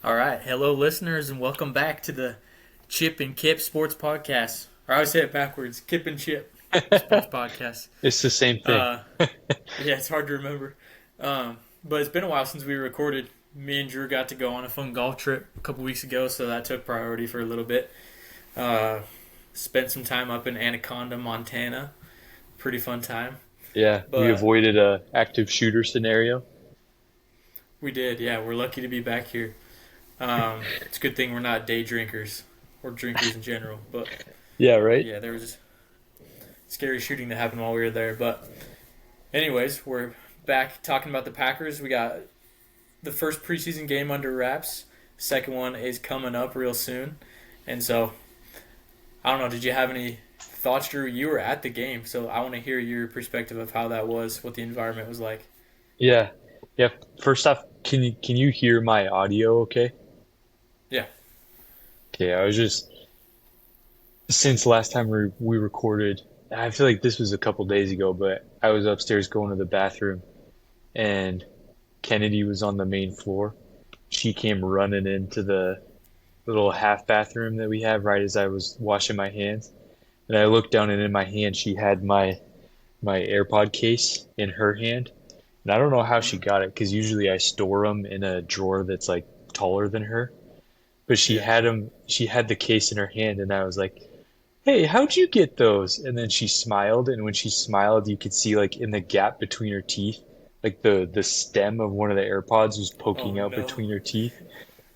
All right, hello listeners, and welcome back to the Chip and Kip Sports Podcast. Or I always say it backwards: Kip and Chip Sports Podcast. It's the same thing. Uh, yeah, it's hard to remember, but it's been a while since we recorded. Me and Drew got to go on a fun golf trip a couple weeks ago, so that took priority for a little bit. Uh, Spent some time up in Anaconda, Montana. Pretty fun time, Yeah, we but avoided a active shooter scenario. we did. Yeah, we're lucky to be back here. It's a good thing we're not day drinkers or drinkers in general, but Yeah, right? yeah, there was scary shooting that happened while we were there. But anyways, we're back talking about the Packers. We got the first preseason game under wraps. Second one is coming up real soon, and so I don't know. Did you have any thoughts, Drew? You were at the game, so I want to hear your perspective of how that was, what the environment was like. Yeah. Yeah. First off, can you hear my audio okay? Yeah. Okay, I was just since last time we recorded, I feel like this was a couple days ago, but I was upstairs going to the bathroom and Kennedy was on the main floor. She came running into the little half bathroom that we have right as I was washing my hands. And I looked down and in my hand she had my AirPod case in her hand. And I don't know how she Mm, got it because usually I store them in a drawer that's like taller than her. But she yeah. had them, she had the case in her hand, and I was like, "Hey, how'd you get those?" And then she smiled, and when she smiled, you could see like in the gap between her teeth, like the stem of one of the AirPods was Oh poking out no. between her teeth.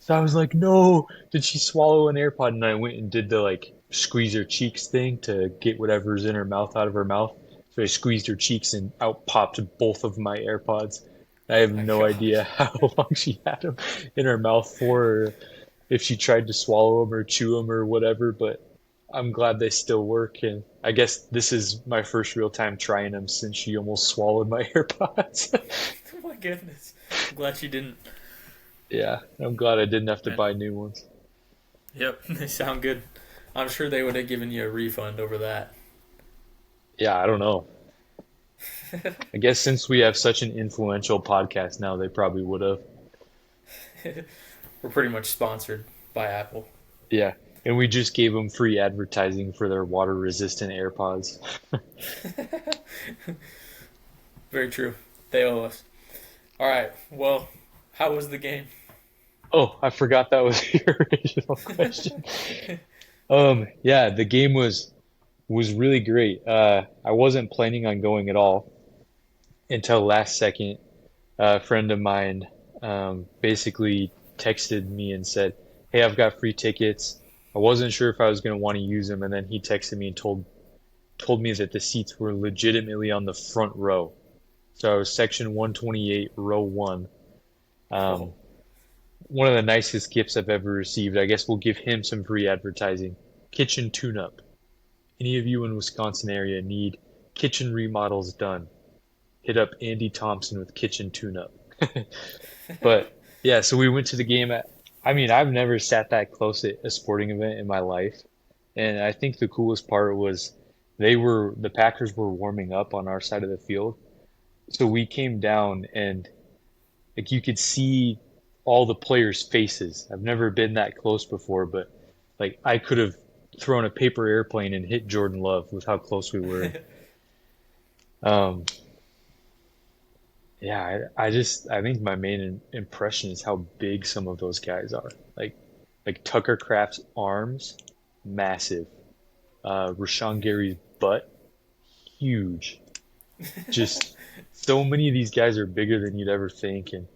So I was like, "No, did she swallow an AirPod?" And I went and did the like squeeze her cheeks thing to get whatever's in her mouth out of her mouth. So I squeezed her cheeks and out popped both of my AirPods. I Oh have my no idea gosh. how long she had them in her mouth for, or if she tried to swallow them or chew them or whatever, but I'm glad they still work. And I guess this is my first real time trying them since she almost swallowed my AirPods. Oh my goodness. I'm glad she didn't. Yeah, I'm glad I didn't have to Man. buy new ones. Yep, they sound good. I'm sure they would have given you a refund over that. Yeah, I don't know. I guess since we have such an influential podcast now, they probably would have. We're pretty much sponsored by Apple. Yeah. And we just gave them free advertising for their water resistant AirPods. Very true. They owe us. All right. Well, how was the game? Oh, I forgot that was your original question. Yeah, the game was really great. I wasn't planning on going at all until last second. A friend of mine basically texted me and said, "Hey, I've got free tickets." I wasn't sure if I was going to want to use them, and then he texted me and told me that the seats were legitimately on the front row. So I was section 128, row one. Oh, Um, One of the nicest gifts I've ever received. I guess we'll give him some free advertising. Kitchen tune-up. Any of you in Wisconsin area need kitchen remodels done, hit up Andy Thompson with kitchen tune-up. But yeah, so we went to the game at, I mean, I've never sat that close at a sporting event in my life. And I think the coolest part was the Packers were warming up on our side of the field. So we came down and like you could see all the players' faces. I've never been that close before, but like I could have thrown a paper airplane and hit Jordan Love with how close we were. Um, yeah, I think my main impression is how big some of those guys are. Like Tucker Kraft's arms, massive. Rashawn Gary's butt, huge. Just so many of these guys are bigger than you'd ever think, and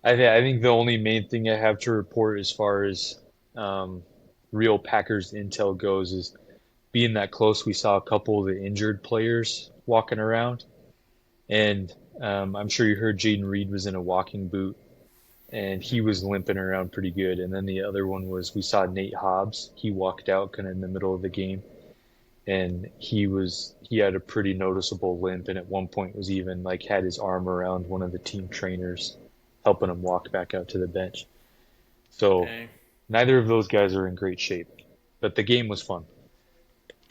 I think the only main thing I have to report as far as um, real Packers intel goes is being that close. We saw a couple of the injured players walking around, and I'm sure you heard Jaden Reed was in a walking boot, and he was limping around pretty good. And then the other one was we saw Nate Hobbs. He walked out kind of in the middle of the game, and he had a pretty noticeable limp, and at one point was even like had his arm around one of the team trainers, helping him walk back out to the bench. So dang. neither of those guys are in great shape, but the game was fun.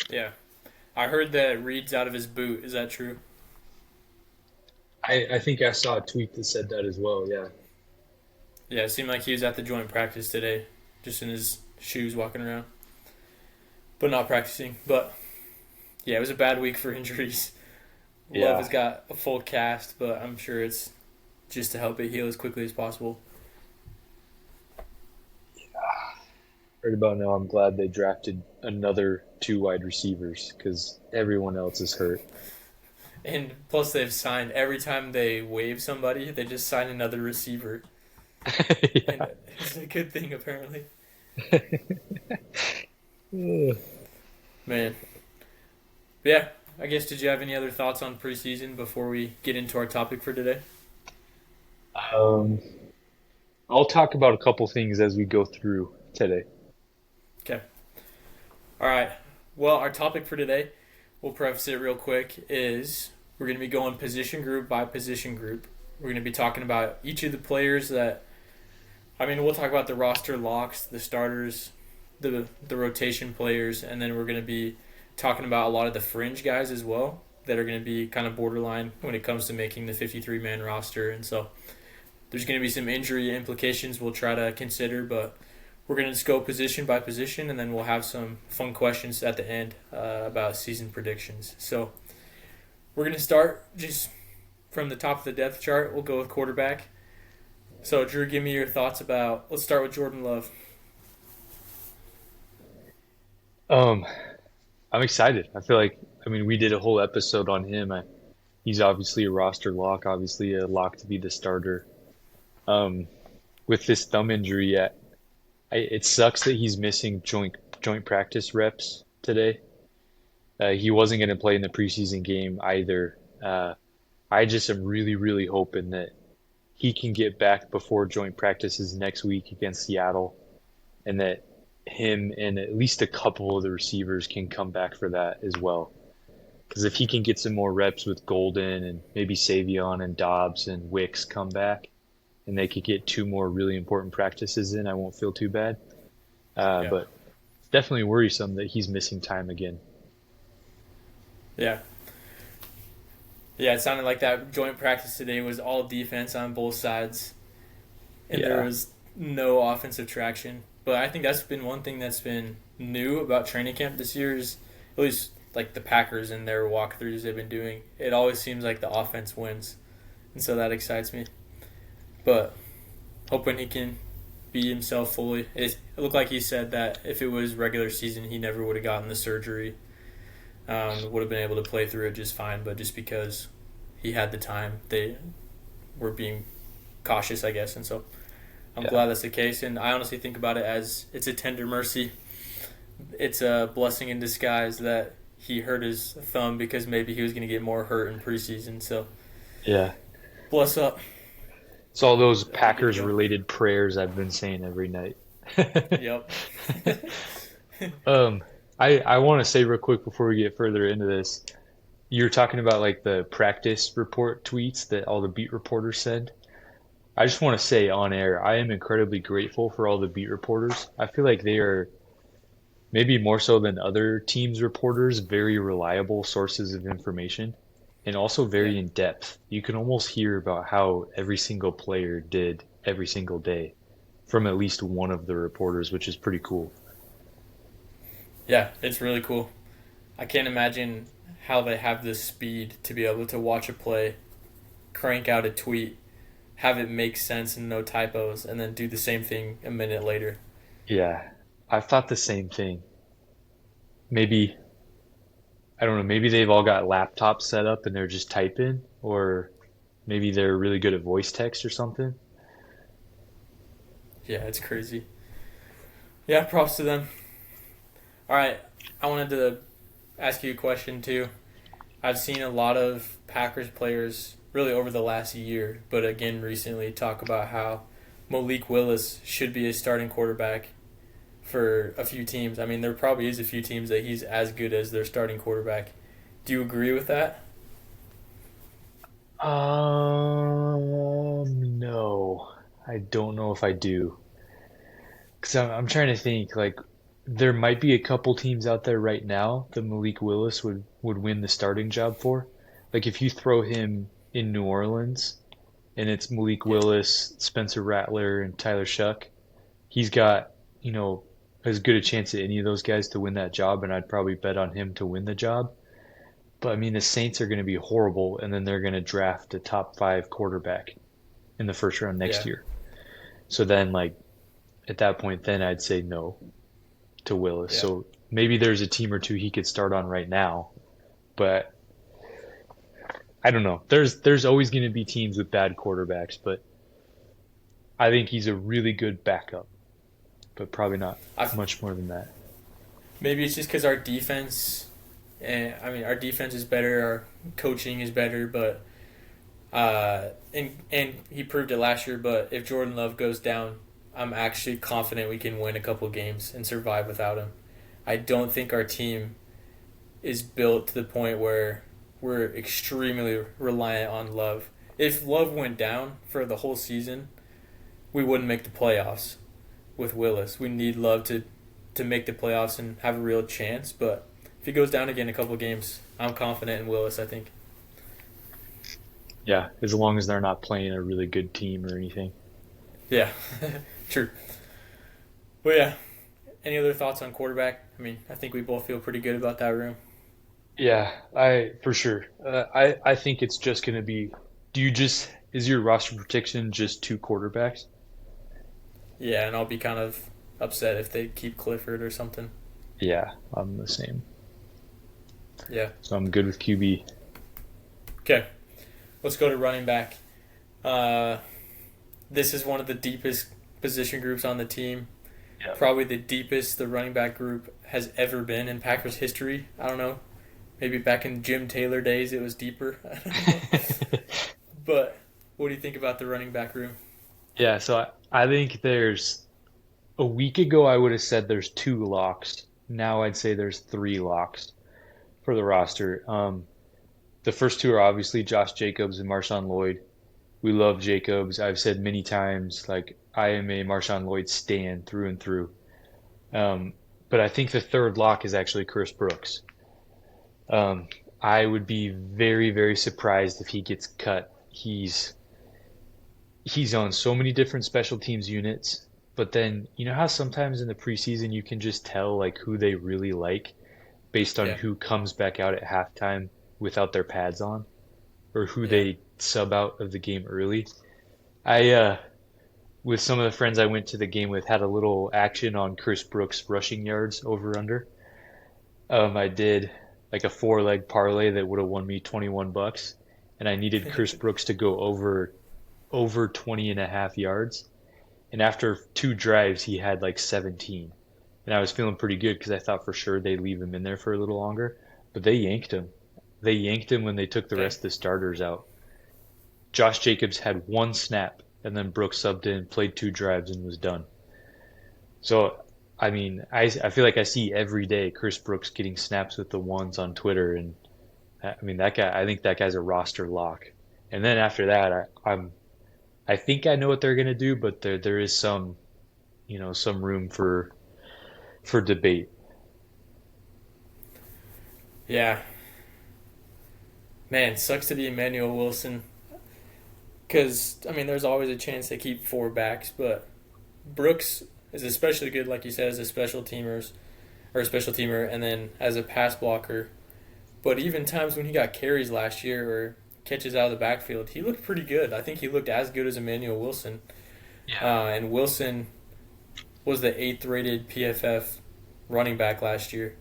Yeah. I heard that Reed's out of his boot. Is that true? I think I saw a tweet that said that as well. Yeah. Yeah, it seemed like he was at the joint practice today, just in his shoes walking around, but not practicing. But yeah, it was a bad week for injuries. Love Yeah. has got a full cast, but I'm sure it's just to help it heal as quickly as possible. Right about now, I'm glad they drafted another two wide receivers because everyone else is hurt. And plus, they've signed every time they waive somebody, they just sign another receiver, and Yeah. it's a good thing apparently. Ugh. Man, but yeah. I guess did you have any other thoughts on preseason before we get into our topic for today? Um, I'll talk about a couple things as we go through today. Okay. All right. Well, our topic for today, we'll preface it real quick, is we're going to be going position group by position group. We're going to be talking about each of the players that, I mean, we'll talk about the roster locks, the starters, the rotation players, and then we're going to be talking about a lot of the fringe guys as well that are going to be kind of borderline when it comes to making the 53 man roster. And so there's going to be some injury implications we'll try to consider, but we're going to just go position by position, and then we'll have some fun questions at the end about season predictions. So we're going to start just from the top of the depth chart. We'll go with quarterback. So, Drew, give me your thoughts about. Let's start with Jordan Love. Um, I'm excited. I feel like, I mean, we did a whole episode on him. He's obviously a roster lock, obviously a lock to be the starter. Um, with this thumb injury, it sucks that he's missing joint practice reps today. He wasn't going to play in the preseason game either. I just am really hoping that he can get back before joint practices next week against Seattle, and that him and at least a couple of the receivers can come back for that as well. Because if he can get some more reps with Golden and maybe Savion and Dobbs and Wicks come back, and they could get two more really important practices in, I won't feel too bad. Yeah. But it's definitely worrisome that he's missing time again. Yeah. Yeah, it sounded like that joint practice today was all defense on both sides, and there Yeah, was no offensive traction. But I think that's been one thing that's been new about training camp this year is at least like the Packers and their walkthroughs they've been doing. It always seems like the offense wins, and so that excites me. But hoping he can be himself fully. It looked like he said that if it was regular season, he never would have gotten the surgery. Would have been able to play through it just fine, but just because he had the time, they were being cautious, I guess. And so I'm yeah, glad that's the case. And I honestly think about it as it's a tender mercy. It's a blessing in disguise that he hurt his thumb because maybe he was going to get more hurt in preseason. So yeah. bless up. It's all those That'll be good to Packers go. related prayers I've been saying every night. Yep. Um, I want to say real quick before we get further into this, you're talking about like the practice report tweets that all the beat reporters send. I just want to say on air, I am incredibly grateful for all the beat reporters. I feel like they are maybe more so than other teams' reporters, very reliable sources of information and also Yeah. very in depth. You can almost hear about how every single player did every single day from at least one of the reporters, which is pretty cool. Yeah, it's really cool. I can't imagine how they have the speed to be able to watch a play, crank out a tweet, have it make sense and no typos, and then do the same thing a minute later. Yeah, I've thought the same thing. Maybe, I don't know, maybe they've all got laptops set up and they're just typing, or maybe they're really good at voice text or something. Yeah, it's crazy. Yeah, props to them. All right, I wanted to ask you a question too. I've seen a lot of Packers players really over the last year, but again recently talk about how Malik Willis should be a starting quarterback for a few teams. I mean, there probably is a few teams that he's as good as their starting quarterback. Do you agree with that? No, I don't know if I do. Because I'm trying to think, like, there might be a couple teams out there right now that Malik Willis would win the starting job for. Like, if you throw him in New Orleans and it's Malik Yeah. Willis, Spencer Rattler, and Tyler Shuck, he's got, as good a chance as any of those guys to win that job, and I'd probably bet on him to win the job. But I mean, the Saints are going to be horrible, and then they're going to draft a top five quarterback in the first round next Yeah. year. So then, like, at that point, then I'd say no to Willis. Yeah. So maybe there's a team or two he could start on right now, but I don't know. There's always going to be teams with bad quarterbacks, but I think he's a really good backup, but probably not I much more than that. maybe it's just because our defense, and I mean our defense is better, our coaching is better, but and he proved it last year. But if Jordan Love goes down, I'm actually confident we can win a couple games and survive without him. I don't think our team is built to the point where we're extremely reliant on Love. If Love went down for the whole season, we wouldn't make the playoffs with Willis. We need Love to make the playoffs and have a real chance. But if he goes down again in a couple games, I'm confident in Willis, I think. Yeah, as long as they're not playing a really good team or anything. Yeah, true. But yeah, any other thoughts on quarterback? I mean, I think we both feel pretty good about that room. Yeah, I for sure. I think it's just going to be. Do you just is your roster protection just two quarterbacks? Yeah, and I'll be kind of upset if they keep Clifford or something. Yeah, I'm the same. Yeah. So I'm good with QB. Okay, let's go to running back. Uh, this is one of the deepest position groups on the team. Yeah. Probably the deepest the running back group has ever been in Packers history. I don't know. Maybe back in Jim Taylor days it was deeper. I don't know. But what do you think about the running back room? Yeah, so I think there's a week ago I would have said there's two locks. Now I'd say there's three locks for the roster. The first two are obviously Josh Jacobs and Marshawn Lloyd. We love Jacobs. I've said many times, like, I am a Marshawn Lloyd stan through and through. Um, but I think the third lock is actually Chris Brooks. Um, I would be very, very surprised if he gets cut. He's on so many different special teams units, but then you know how sometimes in the preseason you can just tell like who they really like based on Yeah. who comes back out at halftime without their pads on, or who Yeah. they sub out of the game early. I with some of the friends I went to the game with had a little action on Chris Brooks rushing yards over under. I did like a four leg parlay that would have won me 21 bucks, and I needed Chris Brooks to go over 20 and a half yards. And after two drives, he had like 17. And I was feeling pretty good because I thought for sure they'd leave him in there for a little longer. But they yanked him. They yanked him when they took the Okay. rest of the starters out. Josh Jacobs had one snap, and then Brooks subbed in, played two drives, and was done. So, I mean, I feel like I see every day Chris Brooks getting snaps with the ones on Twitter. And I mean, that guy, I think that guy's a roster lock. And then after that, I think I know what they're gonna do, but there is some some room for debate. Yeah. Man, sucks to be Emmanuel Wilson. Because, I mean, there's always a chance they keep four backs, but Brooks is especially good, like you said, as a special teamer, and then as a pass blocker. But even times when he got carries last year or catches out of the backfield, he looked pretty good. I think he looked as good as Emmanuel Wilson. Yeah. And Wilson was the eighth rated PFF running back last year,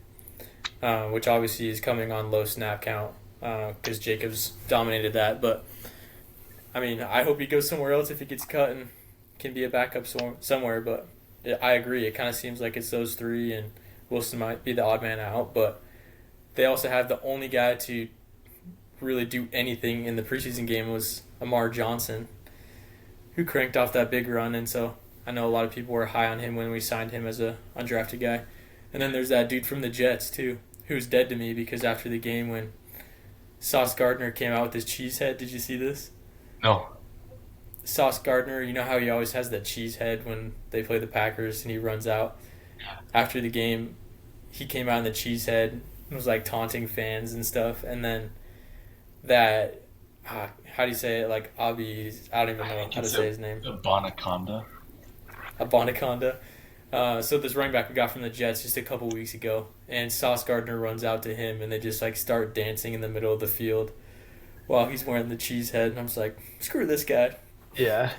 which obviously is coming on low snap count because Jacobs dominated that. But I mean, I hope he goes somewhere else if he gets cut and can be a backup somewhere. But I agree. It kind of seems like it's those three, and Wilson might be the odd man out. But they also have the only guy to really do anything in the preseason game was Amar Johnson, who cranked off that big run. And so I know a lot of people were high on him when we signed him as a undrafted guy. And then there's that dude from the Jets, too, who's dead to me because after the game when Sauce Gardner came out with his cheese head, did you see this? No. Sauce Gardner, you know how he always has that cheese head when they play the Packers and he runs out? After the game, he came out in the cheese head and was like taunting fans and stuff. And then that, how do you say it? Like Abi, I don't even I know think how to it's say his name. a Bonaconda. Abonaconda. So this running back we got from the Jets just a couple weeks ago, and Sauce Gardner runs out to him, and they just like start dancing in the middle of the field while he's wearing the cheese head, and I'm just like, screw this guy. Yeah.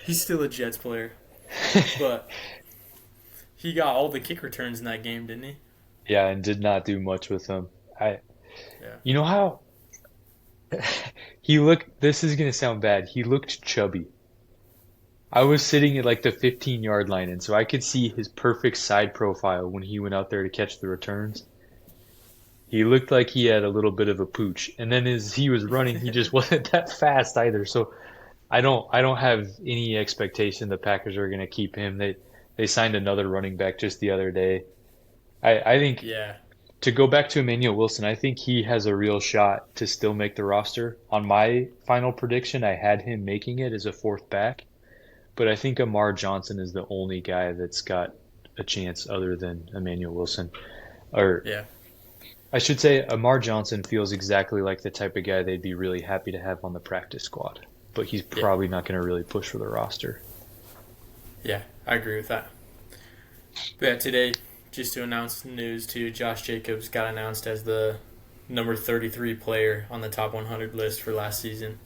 He's still a Jets player, but he got all the kick returns in that game, didn't he? Yeah, and did not do much with him. I, Yeah. you know how he looked, this is gonna sound bad. He looked chubby. I was sitting at like the 15-yard line, and so I could see his perfect side profile when he went out there to catch the returns. He looked like he had a little bit of a pooch. And then as he was running, he just wasn't that fast either. So I don't have any expectation the Packers are gonna keep him. They signed another running back just the other day. I think Yeah. to go back to Emmanuel Wilson, I think he has a real shot to still make the roster. On my final prediction, I had him making it as a fourth back, but I think Amar Johnson is the only guy that's got a chance other than Emmanuel Wilson. Or Yeah. I should say, Amar Johnson feels exactly like the type of guy they'd be really happy to have on the practice squad, but he's Yeah. probably not going to really push for the roster. Yeah. I agree with that. But yeah, today, just to announce the news too, Josh Jacobs got announced as the number 33 player on the top 100 list for last season.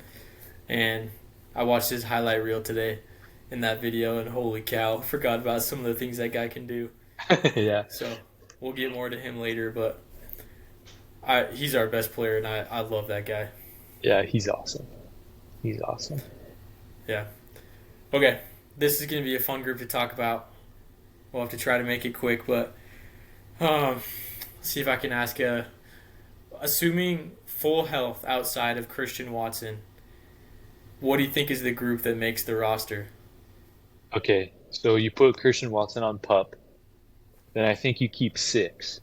And I watched his highlight reel today in that video, and holy cow, forgot about some of the things that guy can do. Yeah, So we'll get more to him later, but he's our best player, and I love that guy. yeah, he's awesome. He's awesome. Yeah. Okay, this is going to be a fun group to talk about. We'll have to try to make it quick, but um, see if I can ask assuming full health outside of Christian Watson, what do you think is the group that makes the roster? Okay, so you put Christian Watson on pup, then I think you keep six.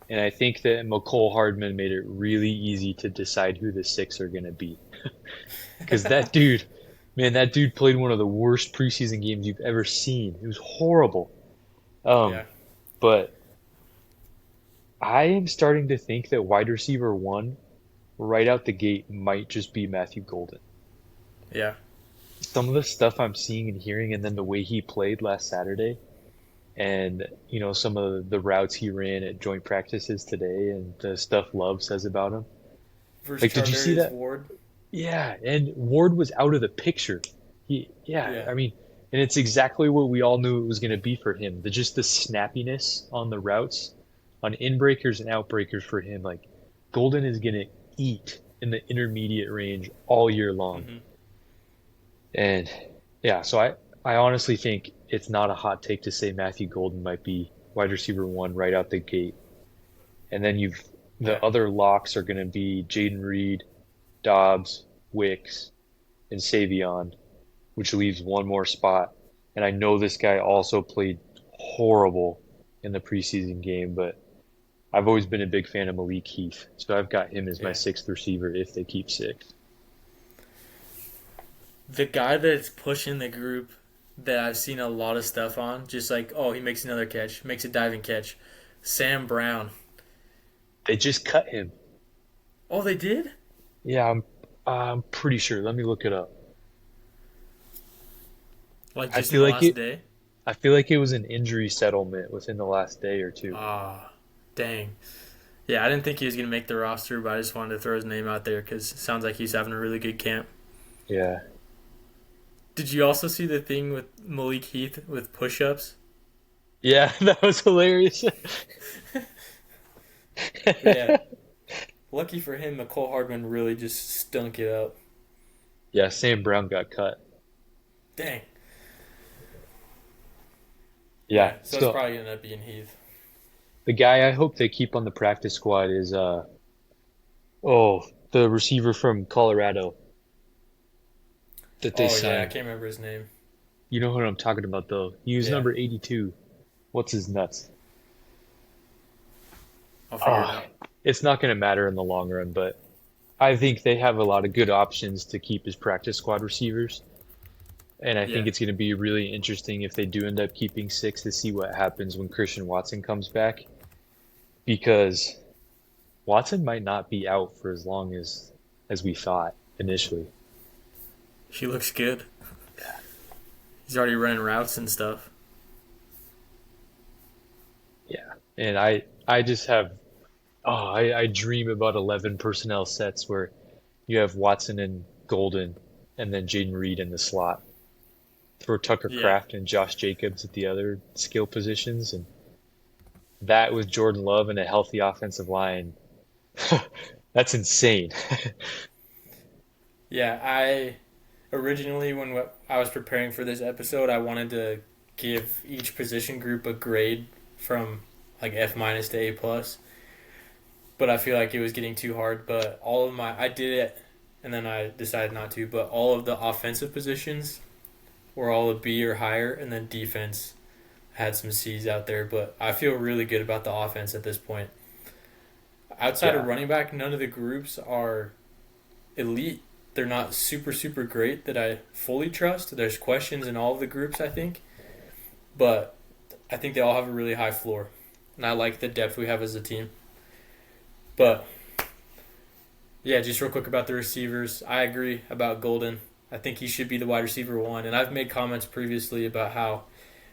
And I think that McCole Hardman made it really easy to decide who the six are going to be. Because that dude, man, that dude played one of the worst preseason games you've ever seen. It was horrible. Um, Yeah, but I am starting to think that wide receiver one, right out the gate, might just be Matthew Golden. yeah, Some of the stuff I'm seeing and hearing, and then the way he played last Saturday, and some of the routes he ran at joint practices today, and the stuff Love says about him. versus Like, did you see Charvarius that? Ward. Yeah, and Ward was out of the picture. Yeah, Yeah, I mean, and it's exactly what we all knew it was going to be for him. The snappiness on the routes, on inbreakers and outbreakers for him. Like, Golden is going to eat in the intermediate range all year long. hmm And yeah, so I honestly think it's not a hot take to say Matthew Golden might be wide receiver one right out the gate. And then yeah, the other locks are going to be Jaden Reed, Dobbs, Wicks, and Savion, which leaves one more spot. And I know this guy also played horrible in the preseason game, but I've always been a big fan of Malik Heath. So I've got him as my yeah. sixth receiver if they keep six. The guy that's pushing the group that I've seen a lot of stuff on, just like, oh, he makes another catch, makes a diving catch. Sam Brown. They just cut him. Oh, they did? Yeah, I'm pretty sure. Let me look it up. Like I just in feel the like last it day? I feel like it was an injury settlement within the last day or two. Ah, dang. Yeah, I didn't think he was going to make the roster, but I just wanted to throw his name out there because it sounds like he's having a really good camp. Yeah. Did you also see the thing with Malik Heath with push ups? Yeah, that was hilarious. Yeah, lucky for him, McCole Hardman really just stunk it up. Yeah, Sam Brown got cut. Dang. Yeah, Yeah, so it's so probably going to end up being Heath. the guy I hope they keep on the practice squad is the receiver from Colorado that they Oh, yeah, I signed. can't remember his name. You know what I'm talking about though. He was Yeah, number 82. What's his nuts? I'll figure it Ah, out. it's not going to matter in the long run, but I think they have a lot of good options to keep as practice squad receivers. And I think Yeah, it's going to be really interesting if they do end up keeping six to see what happens when Christian Watson comes back, because Watson might not be out for as long as we thought. initially. He looks good. He's already running routes and stuff. Yeah. And I just have I dream about 11 personnel sets where you have Watson and Golden and then Jaden Reed in the slot. Throw Tucker Yeah. Kraft and Josh Jacobs at the other skill positions, and that with Jordan Love and a healthy offensive line, that's insane. Yeah, I originally when I was preparing for this episode, I wanted to give each position group a grade from like F minus to A plus, but I feel like it was getting too hard. But all of my I did it, and then I decided not to. But all of the offensive positions were all a B or higher, and then defense had some C's out there. But I feel really good about the offense at this point. Outside of Yeah. running back, none of the groups are elite. They're not super super great that I fully trust. There's questions in all of the groups, I think, but I think they all have a really high floor, and I like the depth we have as a team. But yeah, just real quick about the receivers, I agree about Golden. I think he should be the wide receiver one, and I've made comments previously about how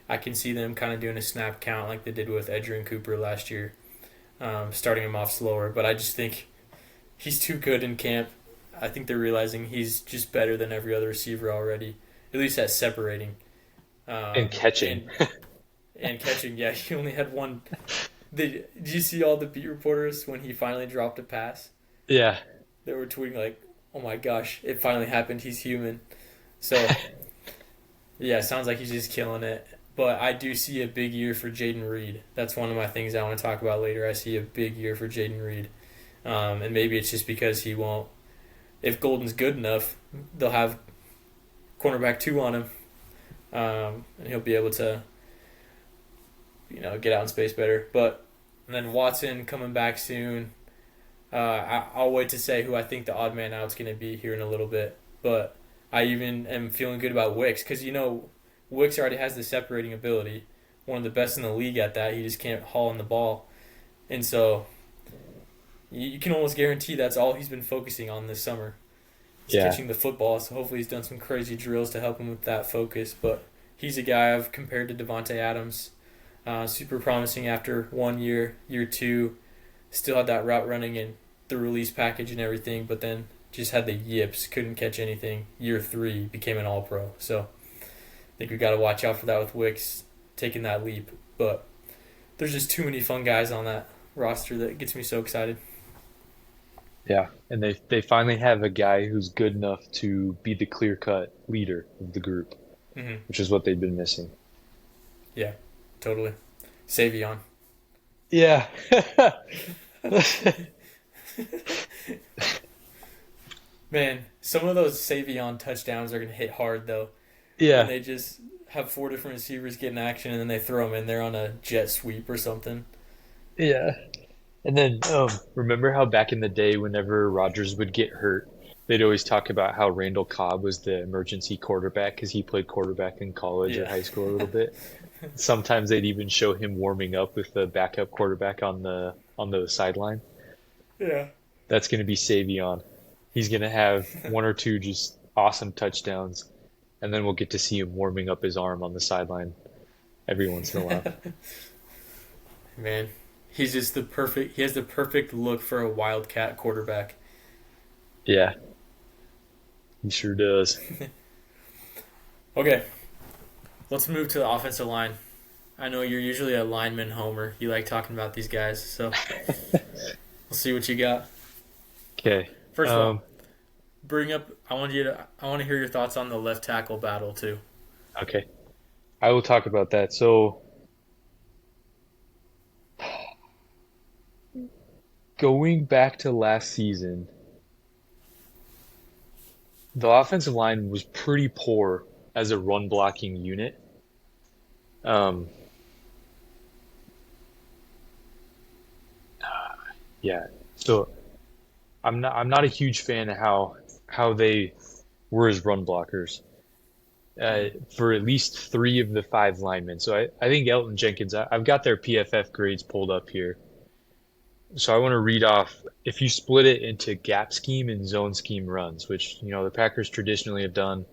I can see them kind of doing a snap count like they did with Edgerrin Cooper last year, starting him off slower. But I just think he's too good in camp. I think they're realizing he's just better than every other receiver already, at least at separating. And Um, catching. and and catching, yeah, he only had one. Did you see all the beat reporters when he finally dropped a pass? Yeah. They were tweeting like, "Oh my gosh, it finally happened. He's human." So yeah, it sounds like he's just killing it. But I do see a big year for Jaden Reed. That's one of my things I want to talk about later. I see a big year for Jaden Reed, and maybe it's just because he won't. If Golden's good enough, they'll have cornerback two on him, and he'll be able to, get out in space better. But and then Watson coming back soon. I'll wait to say who I think the odd man out's going to be here in a little bit. But I even am feeling good about Wicks because Wicks already has the separating ability, one of the best in the league at that. He just can't haul in the ball, and so you can almost guarantee that's all he's been focusing on this summer. He's Yeah. catching the football, so hopefully he's done some crazy drills to help him with that focus. But he's a guy I've compared to Devonte Adams. Super promising after 1 year, year two, still had that route running and the release package and everything, but then just had the yips, couldn't catch anything. Year three, became an all pro. So I think we got to watch out for that with Wicks taking that leap. But there's just too many fun guys on that roster that gets me so excited. Yeah. And they finally have a guy who's good enough to be the clear-cut leader of the group, Hmm. which is what they've been missing. Yeah, totally. Savion. Yeah. Man, some of those Savion touchdowns are going to hit hard, though. When Yeah. they just have four different receivers get in action and then they throw them in there on a jet sweep or something. Yeah. And then remember how back in the day, whenever Rodgers would get hurt, they'd always talk about how Randall Cobb was the emergency quarterback because he played quarterback in college or Yeah. high school a little bit. Sometimes they'd even show him warming up with the backup quarterback on the sideline. Yeah. That's going to be Savion. He's going to have one or two just awesome touchdowns, and then we'll get to see him warming up his arm on the sideline every once in a while. Man, he has the perfect look for a Wildcat quarterback. Yeah, he sure does. Okay, let's move to the offensive line. I know you're usually a lineman homer. You like talking about these guys, so we'll see what you got. Okay. First of Um, all, bring up. I want to hear your thoughts on the left tackle battle too. okay. I will talk about that. So going back to last season, the offensive line was pretty poor as a run blocking unit. Um, yeah. So I'm not a huge fan of how they were as run blockers Hmm. for at least three of the five linemen. So I think Elton Jenkins. I've got their PFF grades pulled up here. So I want to read off if you split it into gap scheme and zone scheme runs, which, the Packers traditionally have done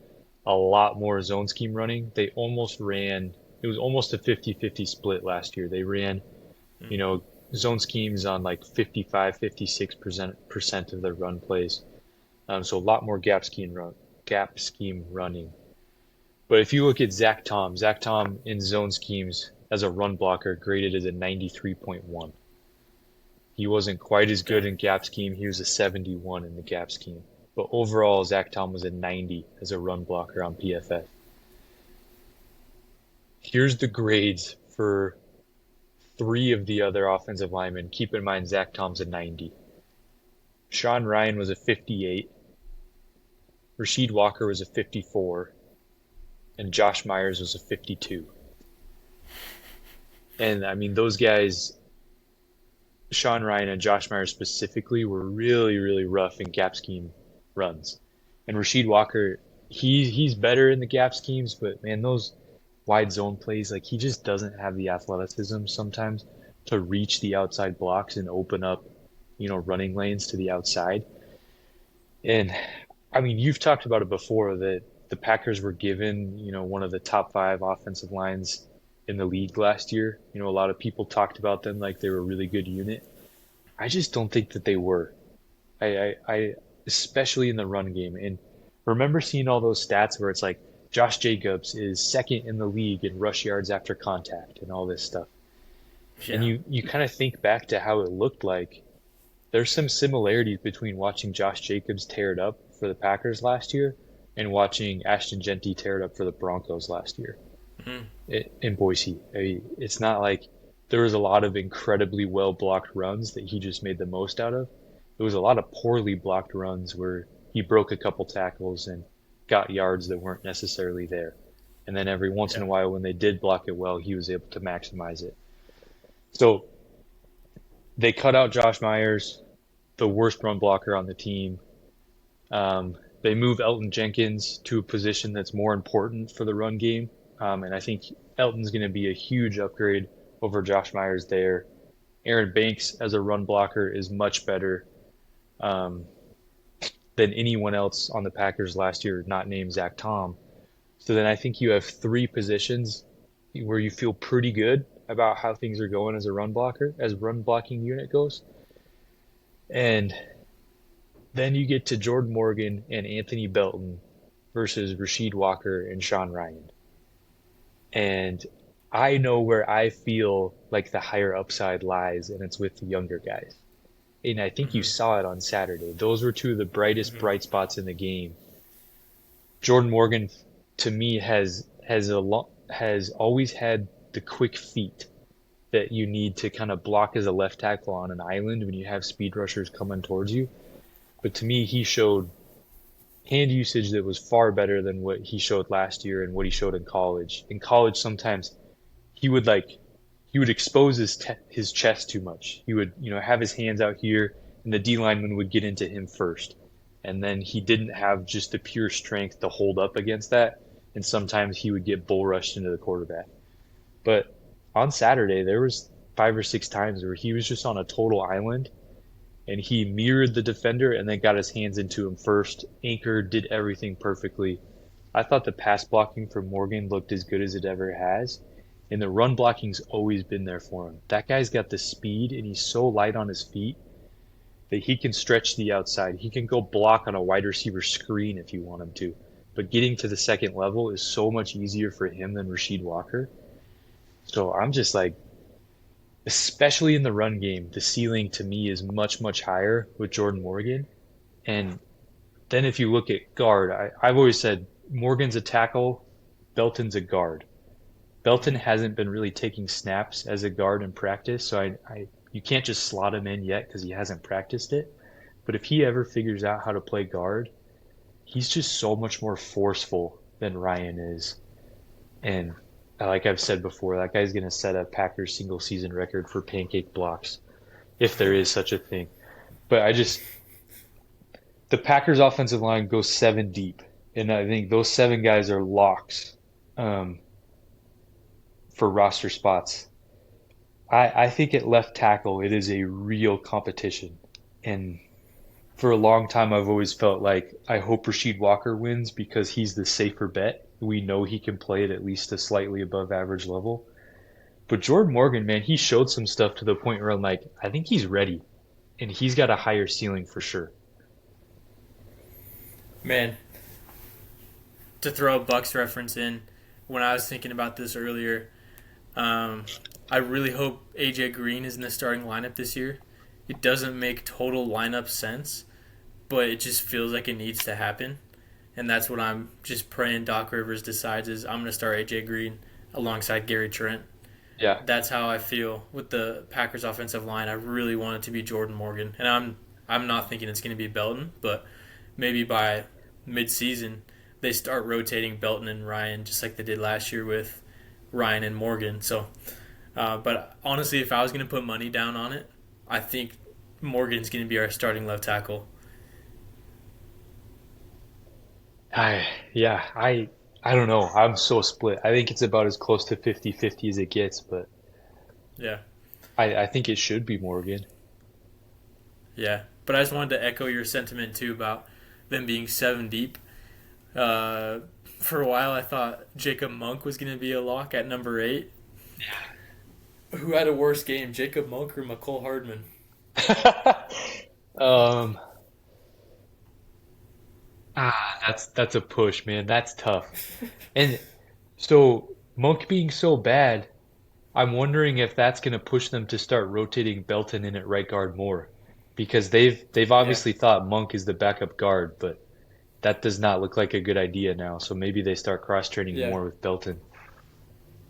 a lot more zone scheme running. They almost ran, it was almost a 50-50 split last year. They ran, you Mm. know, zone schemes on like 55, 56% of their run plays. So a lot more gap scheme running. But if you look at Zach Tom in zone schemes as a run blocker graded as a 93.1. He wasn't quite as good Dang. in gap scheme. He was a 71 in the gap scheme. But overall, Zach Tom was a 90 as a run blocker on PFF. Here's the grades for three of the other offensive linemen. Keep in mind, Zach Tom's a 90. Sean Ryan was a 58. Rasheed Walker was a 54. And Josh Myers was a 52. And I mean, those guys, Sean Ryan and Josh Myers specifically, were really, really rough in gap scheme runs. And Rasheed Walker, he's better in the gap schemes, but man, those wide zone plays, like he just doesn't have the athleticism sometimes to reach the outside blocks and open up, running lanes to the outside. And I mean, you've talked about it before that the Packers were given, one of the top five offensive lines in the league last year. A lot of people talked about them like they were a really good unit. I just don't think that they were. I especially in the run game. And remember seeing all those stats where it's like Josh Jacobs is second in the league in rush yards after contact and all this stuff. And Yeah. you kind of think back to how it looked like. There's some similarities between watching Josh Jacobs tear it up for the Packers last year and watching Ashton Genty tear it up for the Broncos last year Mm. in Boise. I mean, it's not like there was a lot of incredibly well blocked runs that he just made the most out of. It was a lot of poorly blocked runs where he broke a couple tackles and got yards that weren't necessarily there. And then every once in Yeah. a while, when they did block it well, he was able to maximize it. So they cut out Josh Myers, the worst run blocker on the team. They move Elton Jenkins to a position that's more important for the run game. And I think Elton's going to be a huge upgrade over Josh Myers there. Aaron Banks as a run blocker is much better um, than anyone else on the Packers last year, not named Zach Tom. So then I think you have three positions where you feel pretty good about how things are going as a run blocker, as run blocking unit goes. And then you get to Jordan Morgan and Anthony Belton versus Rasheed Walker and Sean Ryan. And I know where I feel like the higher upside lies, and it's with the younger guys. And I think you Mm-hmm. saw it on Saturday. Those were two of the brightest Mm-hmm. bright spots in the game. Jordan Morgan, to me, has always had the quick feet that you need to kind of block as a left tackle on an island when you have speed rushers coming towards you. But to me, he showed hand usage that was far better than what he showed last year and what he showed in college. In college, sometimes he would he would expose his chest too much. He would have his hands out here, and the D lineman would get into him first, and then he didn't have just the pure strength to hold up against that. And sometimes he would get bull rushed into the quarterback. But on Saturday, there was 5 or 6 times where he was just on a total island and he mirrored the defender and then got his hands into him first, anchored, did everything perfectly. I thought the pass blocking for Morgan looked as good as it ever has, and the run blocking's always been there for him. That guy's got the speed and he's so light on his feet that he can stretch the outside. He can go block on a wide receiver screen if you want him to. But getting to the second level is so much easier for him than Rasheed Walker. So I'm just like, especially in the run game, the ceiling to me is much, much higher with Jordan Morgan. And then if you look at guard, I've always said Morgan's a tackle, Belton's a guard. Belton Mm-hmm. hasn't been really taking snaps as a guard in practice, so you can't just slot him in yet because he hasn't practiced it. But if he ever figures out how to play guard, he's just so much more forceful than Ryan is. And like I've said before, that guy's going to set a Packers single season record for pancake blocks, if there is such a thing. But the Packers offensive line goes seven deep. And I think those seven guys are locks um, for roster spots. I think at left tackle, it is a real competition. And for a long time, I've always felt like I hope Rasheed Walker wins because he's the safer bet. We know he can play at least a slightly above average level. But Jordan Morgan, man, he showed some stuff to the point where I'm like, I think he's ready. And he's got a higher ceiling for sure. Man, to throw a Bucks reference in, when I was thinking about this earlier, um, I really hope AJ Green is in the starting lineup this year. It doesn't make total lineup sense, but it just feels like it needs to happen. And that's what I'm just praying Doc Rivers decides is I'm going to start AJ Green alongside Gary Trent. Yeah. That's how I feel with the Packers offensive line. I really want it to be Jordan Morgan. And I'm not thinking it's going to be Belton, but maybe by mid-season they start rotating Belton and Ryan just like they did last year with Ryan and Morgan. So, but honestly, if I was going to put money down on it, I think Morgan's going to be our starting left tackle. I yeah, I don't know. I'm so split. I think it's about as close to 50-50 as it gets, but Yeah, I think it should be Morgan. yeah. But I just wanted to echo your sentiment too about them being seven deep. Uh, for a while, I thought Jacob Monk was going to be a lock at number 8. Who had a worse game, Jacob Monk or McCole Hardman? Um, that's a push, man. That's tough. And so Monk being so bad, I'm wondering if that's going to push them to start rotating Belton in at right guard more, because they've Yeah, obviously thought Monk is the backup guard, but that does not look like a good idea now. So maybe they start cross training yeah. more with Belton.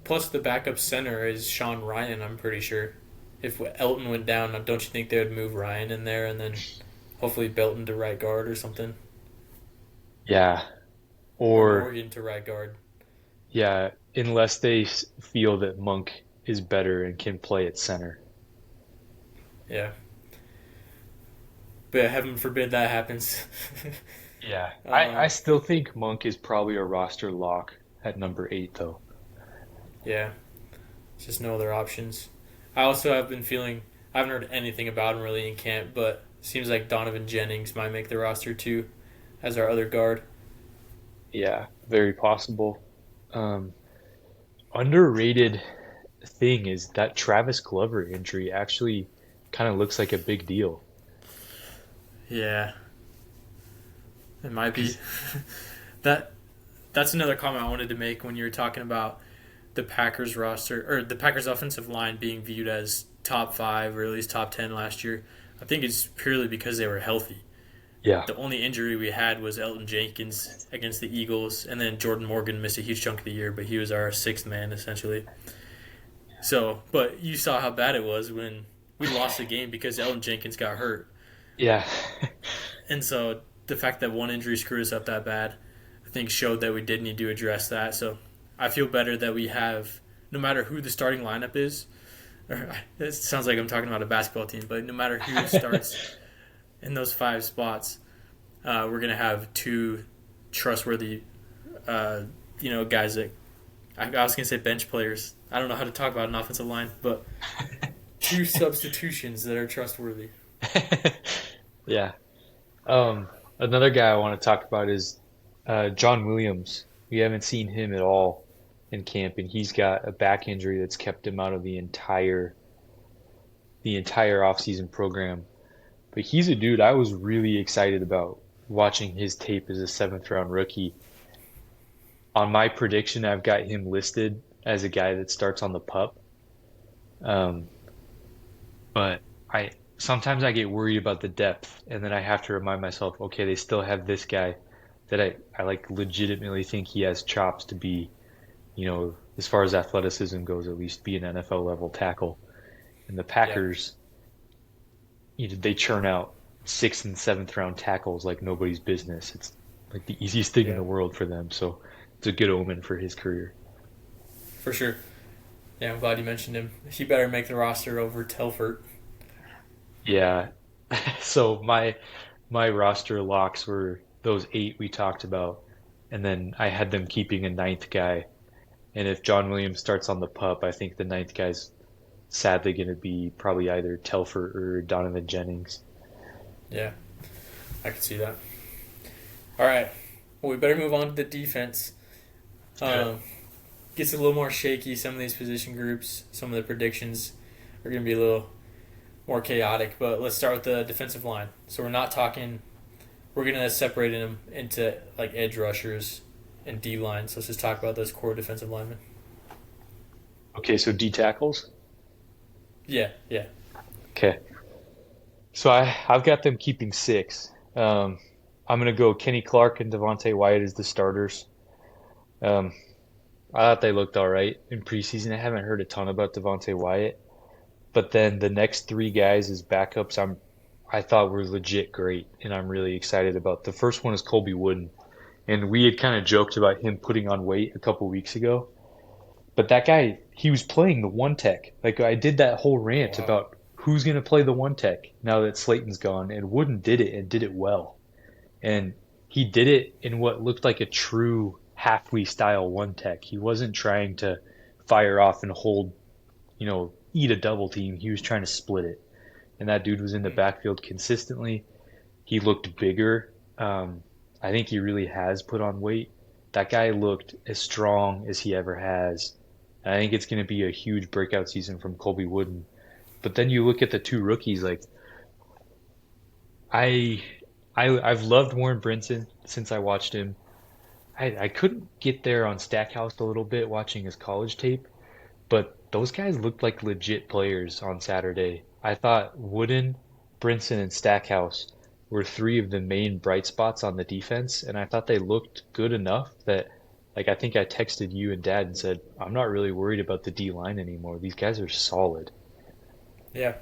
Plus, the backup center is Sean Ryan, I'm pretty sure. If Elton went down, don't you think they would move Ryan in there and then hopefully Belton to right guard or something? Yeah, Or or Morgan to right guard? yeah, unless they feel that Monk is better and can play at center. Yeah. But heaven forbid that happens. Yeah, I um, still think Monk is probably a roster lock at number 8 though. yeah, just no other options. I also have been feeling, I haven't heard anything about him really in camp, but seems like Donovan Jennings might make the roster too as our other guard. Yeah, very possible. Um, Underrated thing is that Travis Glover injury actually kind of looks like a big deal. Yeah, it might be. 'Cause that that's another comment I wanted to make when you were talking about the Packers roster or the Packers offensive line being viewed as top 5 or at least top 10 last year. I think it's purely because they were healthy. yeah, The only injury we had was Elton Jenkins against the Eagles, and then Jordan Morgan missed a huge chunk of the year, but he was our sixth man essentially. So, but you saw how bad it was when we lost the game because Elton Jenkins got hurt, yeah, and so the fact that one injury screwed us up that bad, I think showed that we did need to address that. So, I feel better that we have, no matter who the starting lineup is. Or, it sounds like I'm talking about a basketball team, but no matter who starts in those 5 spots, we're gonna have 2 trustworthy, uh, guys that I was gonna say bench players. I don't know how to talk about an offensive line, but 2 substitutions that are trustworthy. yeah. Another guy I want to talk about is John Williams. We haven't seen him at all in camp, and he's got a back injury that's kept him out of the entire offseason program. But he's a dude I was really excited about watching his tape as a seventh round rookie. On my prediction, I've got him listed as a guy that starts on the pup. Um, but I sometimes I get worried about the depth, and then I have to remind myself, okay, they still have this guy that I like legitimately think he has chops to be, as far as athleticism goes, at least be an NFL level tackle. And the Yeah, Packers, they churn out sixth and seventh round tackles like nobody's business. It's like the easiest thing in yeah, the world for them. So it's a good omen for his career. for sure. Yeah, I'm glad you mentioned him. He better make the roster over Telfort. Yeah. So my roster locks were those 8 we talked about, and then I had them keeping a ninth guy. And if John Williams starts on the pup, I think the ninth guy's sadly going to be probably either Telford or Donovan Jennings. Yeah, I can see that. All right. Well, we better move on to the defense. Good. Um, Gets a little more shaky. Some of these position groups, some of the predictions are going to be a little more chaotic. But let's start with the defensive line. So we're not talking. We're going to separate them into like edge rushers and D lines. So let's just talk about those core defensive linemen. Okay, so D tackles. Yeah, yeah. Okay. So I've got them keeping six. I'm gonna go Kenny Clark and Devontae Wyatt as the starters. Um, I thought they looked all right in preseason. I haven't heard a ton about Devontae Wyatt, but then the next three guys as backups, I thought were legit great, and I'm really excited about. The first one is Colby Wooden, and we had kind of joked about him putting on weight a couple weeks ago. But that guy, he was playing the one tech. Like I did that whole rant Wow. about who's going to play the one tech now that Slayton's gone, and Wooden did it and did it well. And he did it in what looked like a true halfway style one tech. He wasn't trying to fire off and hold, eat a double team. He was trying to split it. And that dude was in the backfield consistently. He looked bigger. I think he really has put on weight. That guy looked as strong as he ever has. And I think it's going to be a huge breakout season from Colby Wooden. But then you look at the two rookies. Like I, I've loved Warren Brinson since I watched him. I couldn't get there on Stackhouse a little bit watching his college tape, but those guys looked like legit players on Saturday. I thought Wooden, Brinson, and Stackhouse were three of the main bright spots on the defense, and I thought they looked good enough that, like, I think I texted you and Dad and said, I'm not really worried about the D line anymore. These guys are solid. Yeah.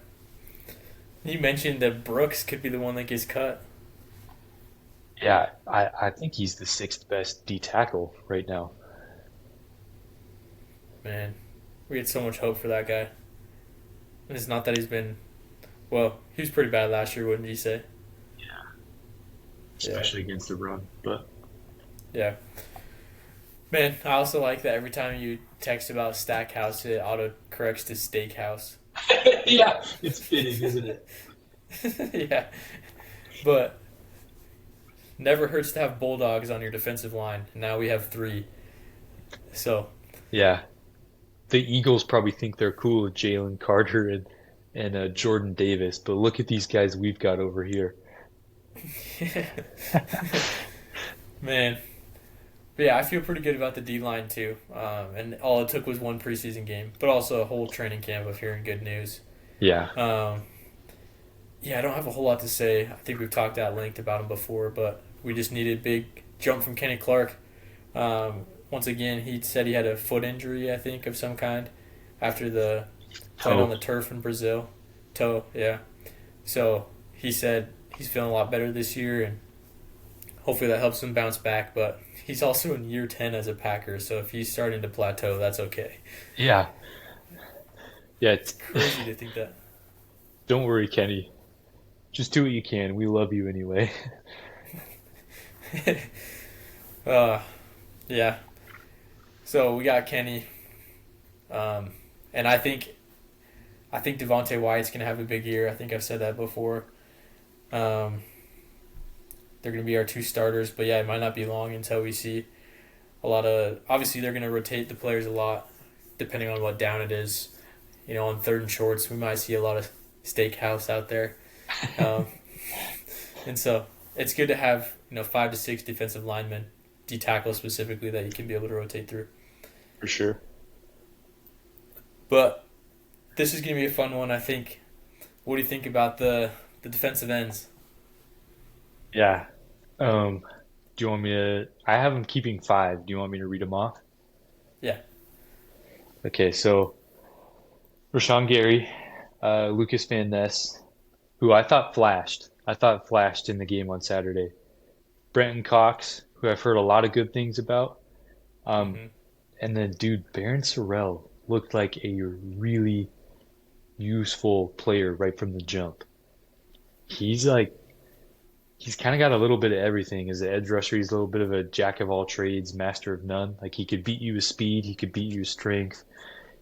You mentioned that Brooks could be the one that gets cut. Yeah, I think he's the sixth best D tackle right now. Man, we had so much hope for that guy. And it's not that he's been. Well, he was pretty bad last year, wouldn't you say? Yeah. Especially against the run. But Yeah. Man, I also like that every time you text about Stackhouse, it auto corrects to Steakhouse. yeah, it's fitting, isn't it? Yeah. But never hurts to have Bulldogs on your defensive line. And now we have three. So, Yeah, the Eagles probably think they're cool with Jalen Carter and Jordan Davis, but look at these guys we've got over here. man. But yeah, I feel pretty good about the D line too. And all it took was one preseason game, but also a whole training camp of hearing good news. Yeah, Um, yeah, I don't have a whole lot to say. I think we've talked at length about him before, but we just needed a big jump from Kenny Clark. Once again, he said he had a foot injury, I think, of some kind after the playing on toe. the turf in Brazil. Toe, yeah. So he said he's feeling a lot better this year, and hopefully that helps him bounce back. But he's also in year 10 as a Packer, so if he's starting to plateau, that's okay. Yeah, yeah. It's crazy to think that. Don't worry, Kenny. Just do what you can. We love you anyway. uh, yeah. So we got Kenny, um, and I think Devontae Wyatt's gonna have a big year. I think I've said that before. Um, they're gonna be our two starters, but yeah, it might not be long until we see a lot of. Obviously, they're gonna rotate the players a lot, depending on what down it is. On third and shorts, we might see a lot of steakhouse out there, um, and so it's good to have 5 to 6 defensive linemen, D tackle specifically, that you can be able to rotate through. For sure. But this is gonna be a fun one, I think. What do you think about the defensive ends? Yeah. Um, do you want me to? I have them keeping five. Do you want me to read them off? Yeah. Okay, so Rashawn Gary, Lucas Van Ness, who I thought flashed. I thought flashed in the game on Saturday. Brenton Cox, who I've heard a lot of good things about. Um, Hmm. and then, dude, Barron Sorrell looked like a really useful player right from the jump. He's like, he's kind of got a little bit of everything. As an edge rusher, he's a little bit of a jack of all trades, master of none. Like he could beat you with speed, he could beat you with strength,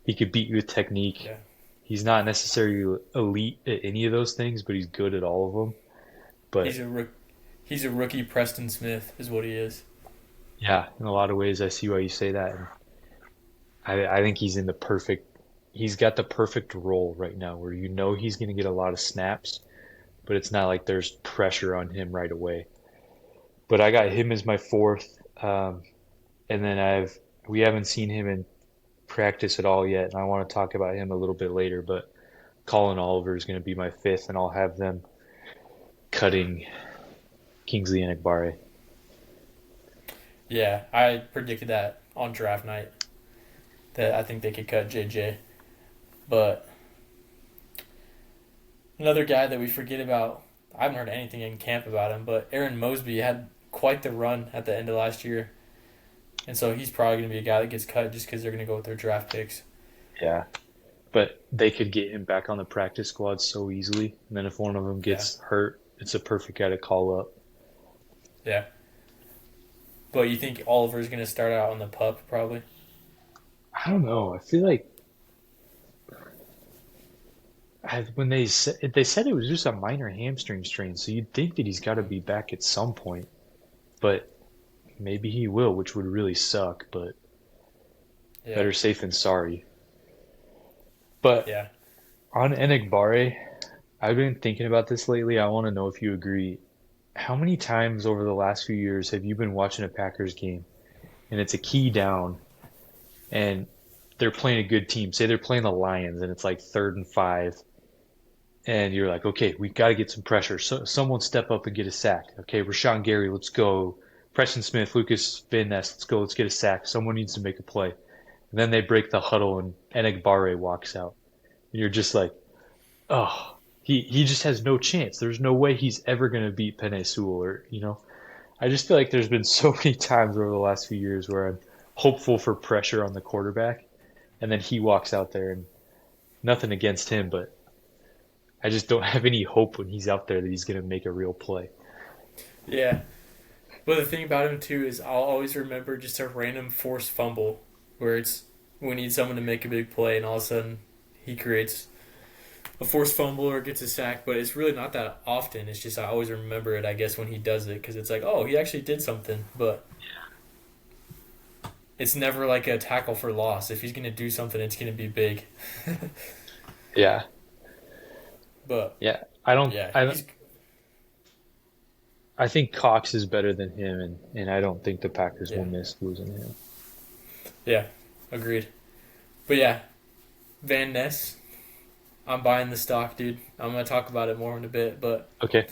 he could beat you with technique. Yeah. He's not necessarily elite at any of those things, but he's good at all of them. But He's he's a rookie Preston Smith is what he is. yeah, in a lot of ways, I see why you say that. And I think he's in the perfect. He's got the perfect role right now, where you know he's going to get a lot of snaps, but it's not like there's pressure on him right away. But I got him as my fourth, and then we haven't seen him in practice at all yet, and I want to talk about him a little bit later. But Colin Oliver is going to be my fifth, and I'll have them cutting Kingsley and Egbare. Yeah, I predicted that on draft night that I think they could cut JJ. But another guy that we forget about, I haven't heard anything in camp about him, but Aaron Mosby had quite the run at the end of last year. And so he's probably going to be a guy that gets cut just because they're going to go with their draft picks. Yeah, but they could get him back on the practice squad so easily. And then if one of them Yeah, gets hurt, it's a perfect guy to call up. yeah. But you think Oliver's going to start out on the pup probably? I don't know. I feel like when they said it was just a minor hamstring strain, so you'd think that he's got to be back at some point. But maybe he will, which would really suck. But Yeah, better safe than sorry. But yeah. on Enigbare, I've been thinking about this lately. I want to know if you agree. How many times over the last few years have you been watching a Packers game and it's a key down and they're playing a good team? Say they're playing the Lions and it's like 3rd and 5, and you're like, okay, we got to get some pressure. So someone step up and get a sack. Okay, Rashawn Gary, let's go. Preston Smith, Lucas Van Ness, let's go. Let's get a sack. Someone needs to make a play. And then they break the huddle and Enigbare walks out. And you're just like, oh, he just has no chance. There's no way he's ever going to beat Penei Sewell, or. I just feel like there's been so many times over the last few years where I'm hopeful for pressure on the quarterback, and then he walks out there, and nothing against him, but I just don't have any hope when he's out there that he's going to make a real play. Yeah. But the thing about him too is I'll always remember just a random forced fumble where it's we need someone to make a big play and all of a sudden he creates a forced fumble or gets a sack, but it's really not that often. It's just I always remember it, I guess, when he does it because it's like, oh, he actually did something, but it's never like a tackle for loss. If he's going to do something, it's going to be big. Yeah, But yeah. I don't. yeah, I he's I think Cox is better than him, and I don't think the Packers will yeah, miss losing him. yeah, agreed. But yeah, Van Ness, I'm buying the stock, dude. I'm gonna talk about it more in a bit, but Okay.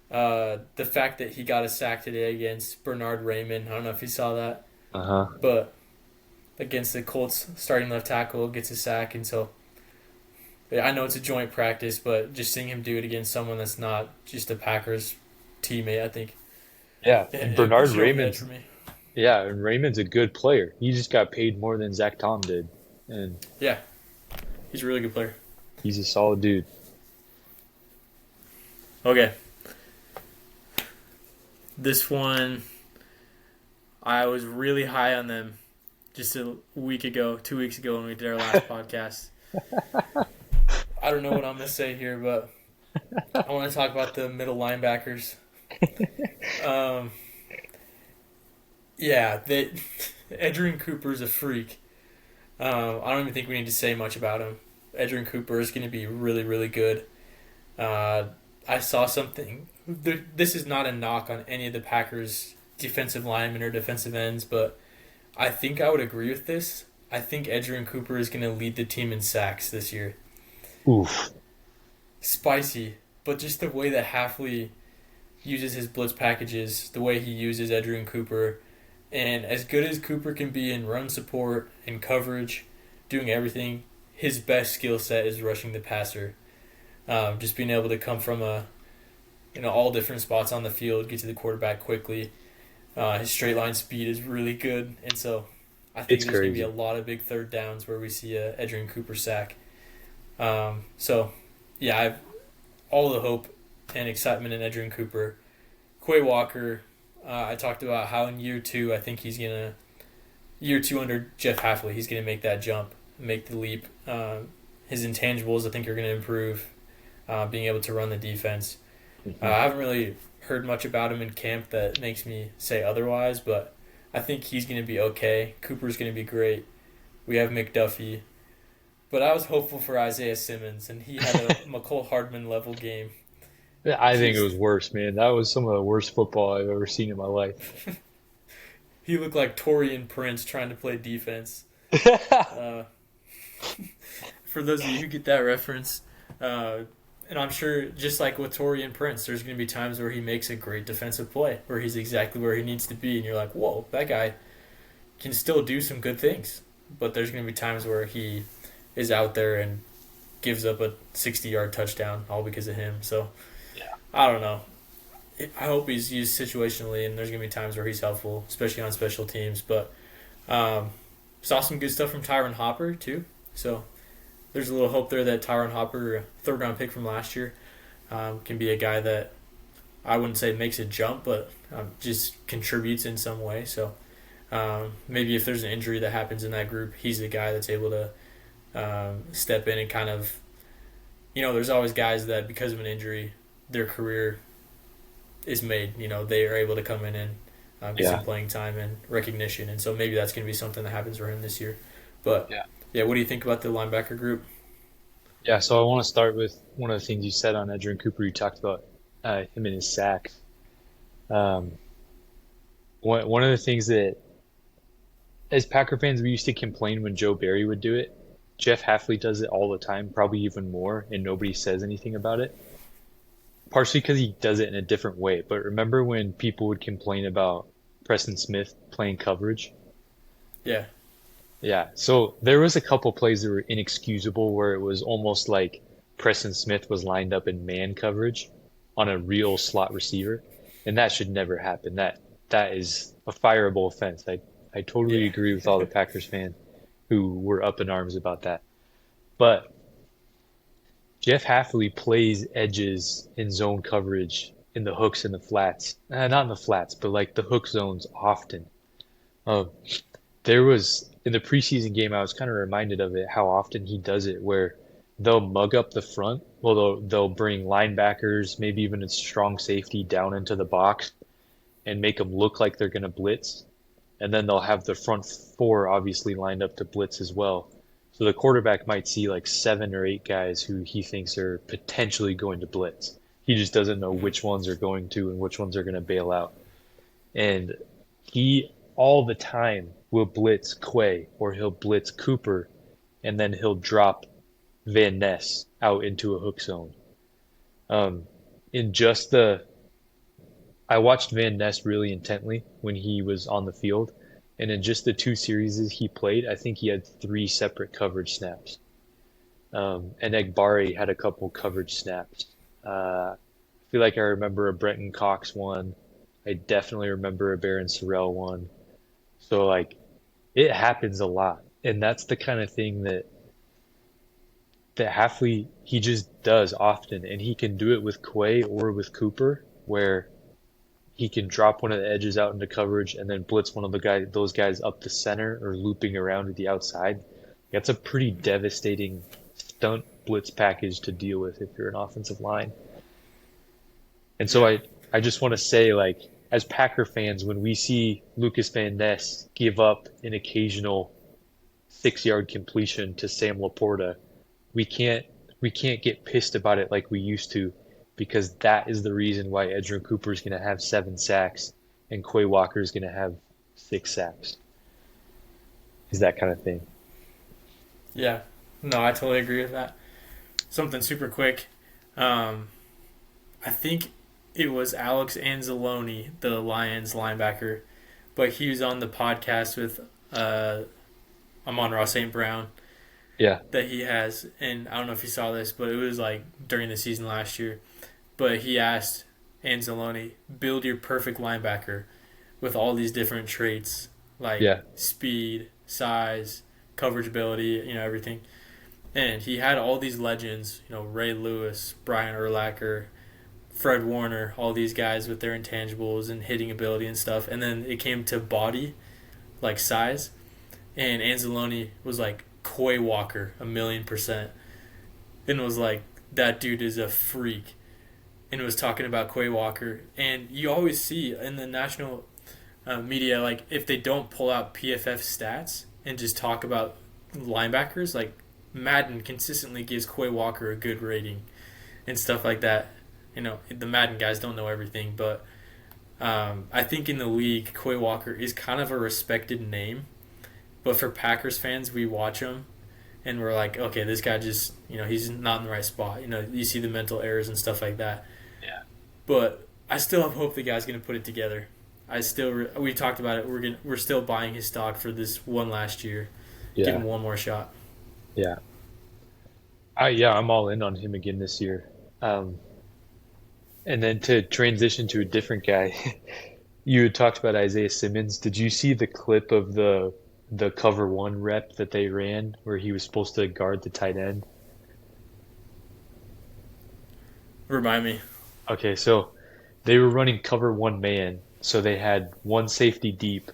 the fact that he got a sack today against Bernard Raymond, I don't know if you saw that, Uh huh. but against the Colts starting left tackle gets a sack, and so yeah, I know it's a joint practice, but just seeing him do it against someone that's not just a Packers teammate, I think Yeah, it, and it Bernard puts you over the edge Raymond's for me. yeah, and Raymond's a good player. He just got paid more than Zach Tom did, and Yeah, he's a really good player. he's a solid dude. Okay, this one I was really high on them just a week ago, 2 weeks ago when we did our last podcast. I don't know what I'm gonna say here, but I want to talk about the middle linebackers. Um, yeah, they Edgerrin Cooper's a freak. I don't even think we need to say much about him. Edgerrin Cooper is going to be really, really good. I saw something. This is not a knock on any of the Packers' defensive linemen or defensive ends, but I think I would agree with this. I think Edgerrin Cooper is going to lead the team in sacks this year. Oof. Spicy, but just the way that Halfley uses his blitz packages, the way he uses Edgerrin Cooper, and as good as Cooper can be in run support and coverage, doing everything, his best skill set is rushing the passer. Just being able to come from all different spots on the field, get to the quarterback quickly. His straight line speed is really good, and so I think It's there's going to be a crazy. lot of big third downs where we see a Edgerrin Cooper sack. So yeah, I've all the hope and excitement in Edgerrin Cooper. Quay Walker, I talked about how in year two, I think year two under Jeff Halfley, he's gonna make that jump, make the leap his intangibles, I think, are going to improve. Being able to run the defense. Hmm. I haven't really heard much about him in camp that makes me say otherwise, but I think he's going to be okay. Cooper's going to be great. We have McDuffie. But I was hopeful for Isaiah Simmons, and he had a McCole Hardman level game. I think it Just was worse, man. That was some of the worst football I've ever seen in my life. he looked like Torian Prince trying to play defense. Uh, for those of you who get that reference, uh, and I'm sure just like with Torian Prince, there's going to be times where he makes a great defensive play, where he's exactly where he needs to be, and you're like, whoa, that guy can still do some good things. But there's going to be times where he is out there and gives up a 60-yard touchdown all because of him. So Yeah. I don't know. I hope he's used situationally, and there's going to be times where he's helpful, especially on special teams. But um, saw some good stuff from Tyron Hopper, too. So there's a little hope there that Tyron Hopper, third round pick from last year, can be a guy that I wouldn't say makes a jump, but just contributes in some way. So maybe if there's an injury that happens in that group, he's the guy that's able to step in and kind of, there's always guys that because of an injury, their career is made. They are able to come in and get Yeah. some playing time and recognition, and so maybe that's going to be something that happens for him this year. But Yeah. yeah, what do you think about the linebacker group? Yeah, so I want to start with one of the things you said on Edgerrin Cooper. You talked about him and his sacks. Um, one of the things that, as Packer fans, we used to complain when Joe Barry would do it. Jeff Halfley does it all the time, probably even more, and nobody says anything about it. Partially because he does it in a different way. But remember when people would complain about Preston Smith playing coverage? Yeah, Yeah, so there was a couple plays that were inexcusable where it was almost like Preston Smith was lined up in man coverage on a real slot receiver, and that should never happen. That is a fireable offense. I totally yeah, agree with all the Packers fans who were up in arms about that. But Jeff Halfley plays edges in zone coverage in the hooks and the flats. Not in the flats, but like the hook zones often. Um, there was in the preseason game, I was kind of reminded of it, how often he does it, where they'll mug up the front. Well, they'll bring linebackers, maybe even a strong safety down into the box and make them look like they're going to blitz. And then they'll have the front four obviously lined up to blitz as well. So the quarterback might see like 7 or 8 guys who he thinks are potentially going to blitz. He just doesn't know which ones are going to and which ones are going to bail out. And he all the time will blitz Quay or he'll blitz Cooper and then he'll drop Van Ness out into a hook zone. Um, in just the, I watched Van Ness really intently when he was on the field, and in just the 2 series he played, I think he had 3 separate coverage snaps. And Egbari had a couple coverage snaps. I feel like I remember a Brenton Cox one. I definitely remember a Baron Sorrell one. So like it happens a lot. And that's the kind of thing that Halfley he just does often, and he can do it with Quay or with Cooper, where he can drop one of the edges out into coverage and then blitz one of those guys up the center or looping around to the outside. That's a pretty devastating stunt blitz package to deal with if you're an offensive line. And so yeah, I just want to say, like, as Packer fans, when we see Lucas Van Ness give up an occasional 6 yard completion to Sam Laporta, we can't we can't get pissed about it like we used to, because that is the reason why Edgerrin Cooper is going to have 7 sacks and Quay Walker is going to have 6 sacks. Is that kind of thing. yeah. No, I totally agree with that. Something super quick. Um, I think it was Alex Anzalone, the Lions linebacker, but he was on the podcast with Amon-Ra St. Brown Yeah, that he has, and I don't know if you saw this, but it was like during the season last year. But he asked Anzalone, build your perfect linebacker with all these different traits like yeah, speed, size, coverage ability, everything. And he had all these legends, Ray Lewis, Brian Urlacher, Fred Warner, all these guys with their intangibles and hitting ability and stuff. And then it came to body, like size, and Anzalone was like Coy Walker, 1,000,000%. and was like, "That dude is a freak," and was talking about Quay Walker. And you always see in the national media, like if they don't pull out PFF stats and just talk about linebackers, like Madden consistently gives Quay Walker a good rating and stuff like that. The Madden guys don't know everything, but I think in the league, Quay Walker is kind of a respected name. But for Packers fans, we watch him and we're like, okay, this guy just, he's not in the right spot. You see the mental errors and stuff like that. Yeah. But I still have hope the guy's going to put it together. We talked about it. We're still buying his stock for this one last year. Give Yeah. him one more shot. Yeah. I'm all in on him again this year. Um, and then to transition to a different guy, you had talked about Isaiah Simmons. Did you see the clip of the cover one rep that they ran where he was supposed to guard the tight end? Remind me. Okay, so they were running cover one man, so they had one safety deep,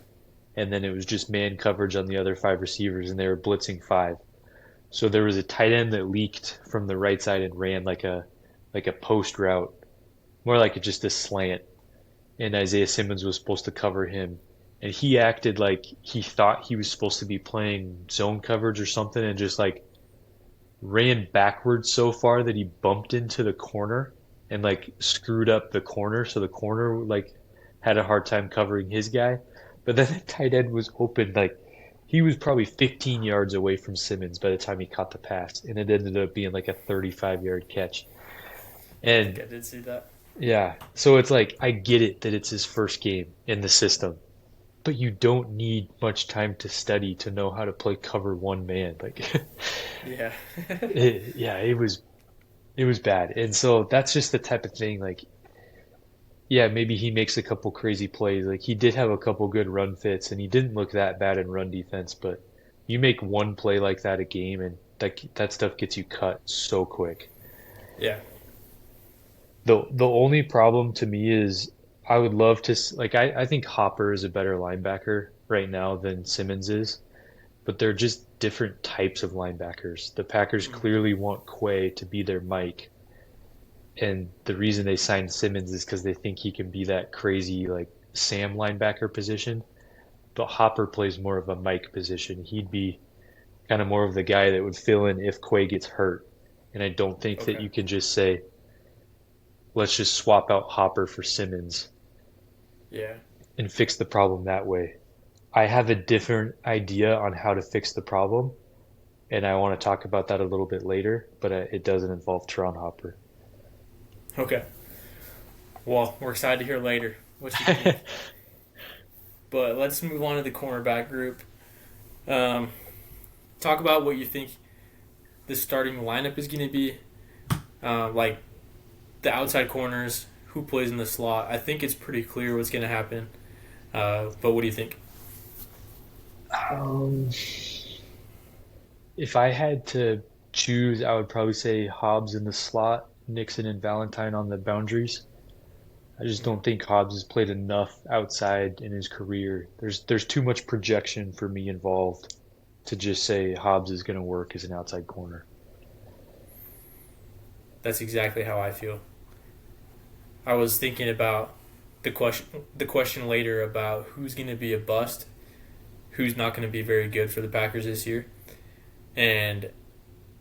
and then it was just man coverage on the other five receivers, and they were blitzing five. So there was a tight end that leaked from the right side and ran like a post route, more like just a slant, and Isaiah Simmons was supposed to cover him. And he acted like he thought he was supposed to be playing zone coverage or something and just like ran backwards so far that he bumped into the corner and like screwed up the corner. So the corner like had a hard time covering his guy. But then the tight end was open. Like he was probably 15 yards away from Simmons by the time he caught the pass. And it ended up being like a 35-yard catch. I think And I did see that. yeah, so it's like I get it that it's his first game in the system, but you don't need much time to study to know how to play cover one man. Like, Yeah. yeah, it was bad, and so that's just the type of thing. Like, yeah, maybe he makes a couple crazy plays. Like he did have a couple good run fits, and he didn't look that bad in run defense. But you make one play like that a game, and that stuff gets you cut so quick. Yeah. The only problem to me is I would love to like I think Hopper is a better linebacker right now than Simmons is, but they're just different types of linebackers. The Packers clearly want Quay to be their Mike, and the reason they signed Simmons is because they think he can be that crazy like Sam linebacker position. But Hopper plays more of a Mike position. He'd be kind of more of the guy that would fill in if Quay gets hurt. And I don't think that Okay. you can just say, let's just swap out Hopper for Simmons Yeah. and fix the problem that way. I have a different idea on how to fix the problem, and I want to talk about that a little bit later, but it doesn't involve Tron Hopper. Okay. Well, we're excited to hear later what you think. But let's move on to the cornerback group. Um, Talk about what you think the starting lineup is going to be. Like the outside corners, who plays in the slot. I think it's pretty clear what's going to happen. But what do you think? Um, if I had to choose, I would probably say Hobbs in the slot, Nixon and Valentine on the boundaries. I just don't think Hobbs has played enough outside in his career. There's too much projection for me involved to just say Hobbs is going to work as an outside corner. That's exactly how I feel. I was thinking about the question later about who's going to be a bust, who's not going to be very good for the Packers this year, and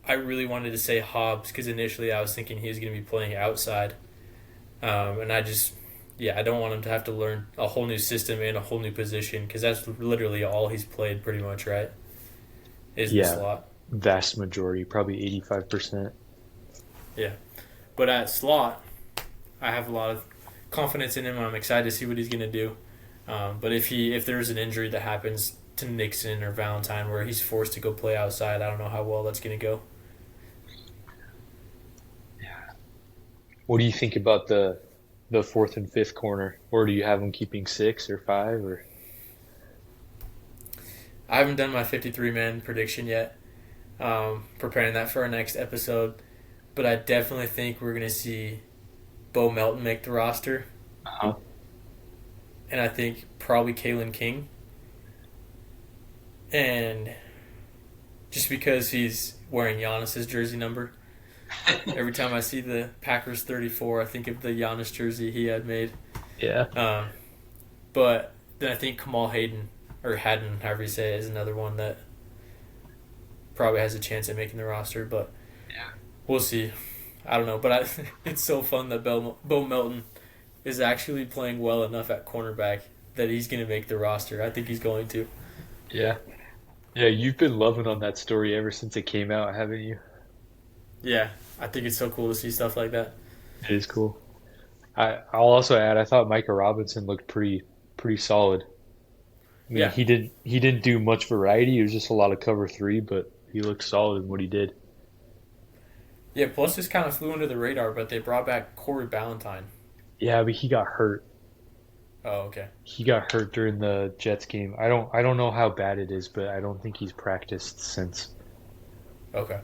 I really wanted to say Hobbs because initially I was thinking he was going to be playing outside, and I don't want him to have to learn a whole new system and a whole new position because that's literally all he's played pretty much, right? Is the Yeah, slot. vast majority, probably 85%. Yeah, but at slot, I have a lot of confidence in him. I'm excited to see what he's going to do. But if there's an injury that happens to Nixon or Valentine where he's forced to go play outside, I don't know how well that's going to go. What do you think about the fourth and fifth corner? Or do you have them keeping six or five or I haven't done my 53-man prediction yet. Preparing that for our next episode, but I definitely think we're going to see Bo Melton make the roster, uh and I think probably Kalen King. And just because he's wearing Giannis's jersey number, Every time I see the Packers 34, I think of the Giannis jersey he had made. Yeah. Um, but then I think Kamal Hayden, or Haddon, however you say it, is another one that probably has a chance at making the roster. But we'll see. I don't know. But it's so fun that Bo Melton is actually playing well enough at cornerback that he's going to make the roster. I think he's going to. Yeah. Yeah, you've been loving on that story ever since it came out, haven't you? Yeah, I think it's so cool to see stuff like that. It is cool. I'll also add I thought Micah Robinson looked pretty solid. I mean, Yeah, he didn't do much variety. It was just a lot of cover three, but he looked solid in what he did. yeah. Plus, this kind of flew under the radar, but they brought back Corey Ballantyne. Yeah, but he got hurt. Oh, okay, He got hurt during the Jets game. I don't know how bad it is, but I don't think he's practiced since. okay.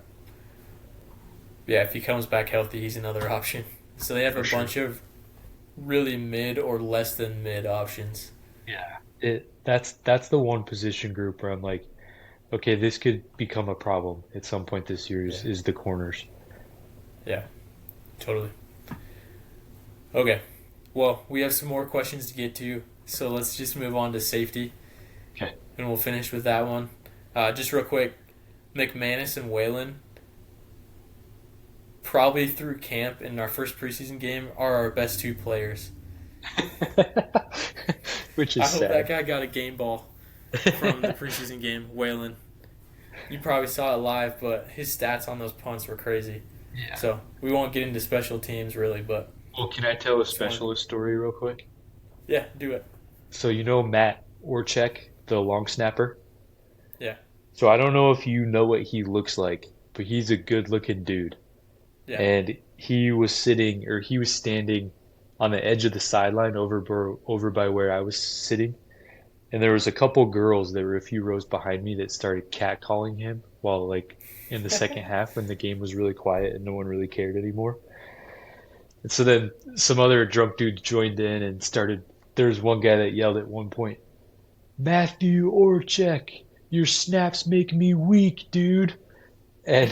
Yeah, if he comes back healthy, he's another option. So they have For a sure. bunch of really mid or less than mid options. Yeah. That's the one position group where I'm like, okay, this could become a problem at some point this year Yeah, is the corners. yeah, totally. Okay, well, we have some more questions to get to, so let's just move on to safety, Okay. and we'll finish with that one. Just real quick, McManus and Whalen, probably through camp in our first preseason game, are our best two players. Which I is hope that sad. guy got a game ball from the preseason game, Whalen. You probably saw it live, but his stats on those punts were crazy. Yeah. So we won't get into special teams really, but Well, can I tell a just wanted, specialist story real quick? yeah, do it. So you know Matt Orchek, the long snapper? Yeah, So I don't know if you know what he looks like, but he's a good looking dude. yeah. And he was standing on the edge of the sideline over by where I was sitting. And there was a couple girls that were a few rows behind me that started catcalling him while like in the second half when the game was really quiet and no one really cared anymore. And so then some other drunk dudes joined in and started. There was one guy that yelled at one point, Matthew Orchek, your snaps make me weak, dude. And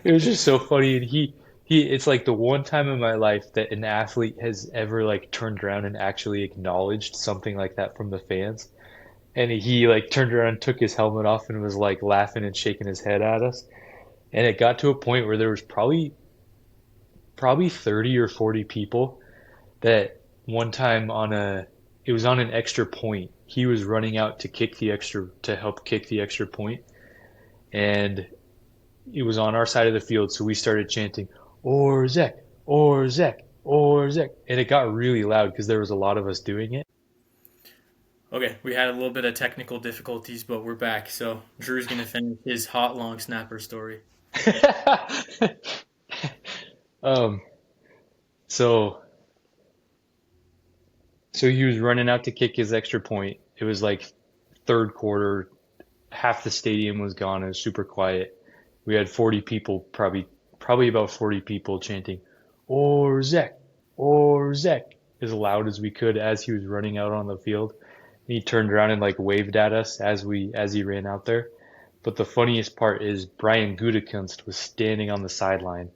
it was just so funny. And it's like the one time in my life that an athlete has ever like turned around and actually acknowledged something like that from the fans. And he like turned around and took his helmet off and was like laughing and shaking his head at us. And it got to a point where there was probably 30 or 40 people that one time it was on an extra point. He was running out to help kick the extra point, and it was on our side of the field. So we started chanting, Orzek, Orzek, Orzek. And it got really loud because there was a lot of us doing it. Okay, we had a little bit of technical difficulties, but we're back. So Drew's gonna finish his hot long snapper story. um, so so he was running out to kick his extra point. It was like third quarter, half the stadium was gone. It was super quiet. We had 40 people, probably about 40 people chanting, Orzek, Orzek, as loud as we could as he was running out on the field. And he turned around and like waved at us as he ran out there. But the funniest part is Brian Gutekunst was standing on the sideline,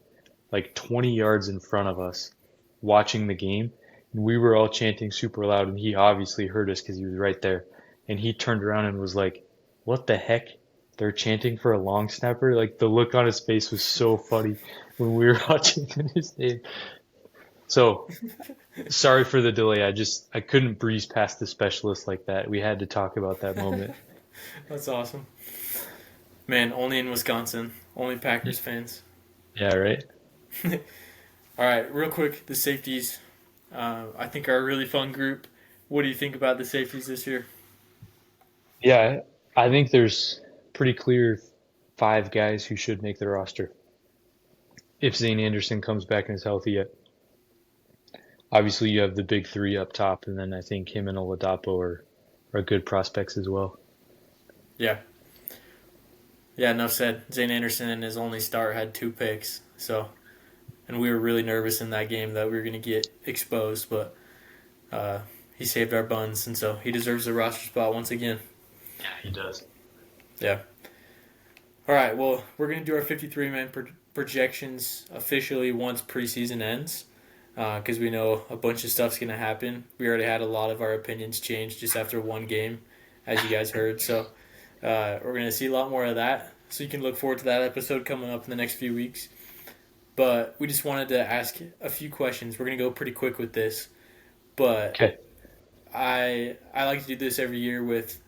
like 20 yards in front of us, watching the game. And we were all chanting super loud, and he obviously heard us because he was right there. And he turned around and was like, "What the heck? They're chanting for a long snapper?" Like the look on his face was so funny when we were watching his name. So sorry for the delay. I couldn't breeze past the specialist like that. We had to talk about that moment. That's awesome. Man, only in Wisconsin. Only Packers fans. Yeah, right. All right, real quick, the safeties. I think are a really fun group. What do you think about the safeties this year? Yeah, I think there's pretty clear five guys who should make the roster if Zane Anderson comes back and is healthy yet. Obviously, you have the big three up top, and then I think him and Oladapo are good prospects as well. Yeah, yeah. Enough said. Zane Anderson in his only start had 2 picks. So, and we were really nervous in that game that we were going to get exposed, but he saved our buns, and so he deserves a roster spot once again. Yeah, he does. Yeah. All right. Well, we're going to do our 53 man projections officially once preseason ends, because we know a bunch of stuff's gonna happen. We already had a lot of our opinions changed just after one game, as you guys heard. So we're gonna see a lot more of that. So you can look forward to that episode coming up in the next few weeks. But we just wanted to ask a few questions. We're gonna go pretty quick with this, but Okay. I like to do this every year with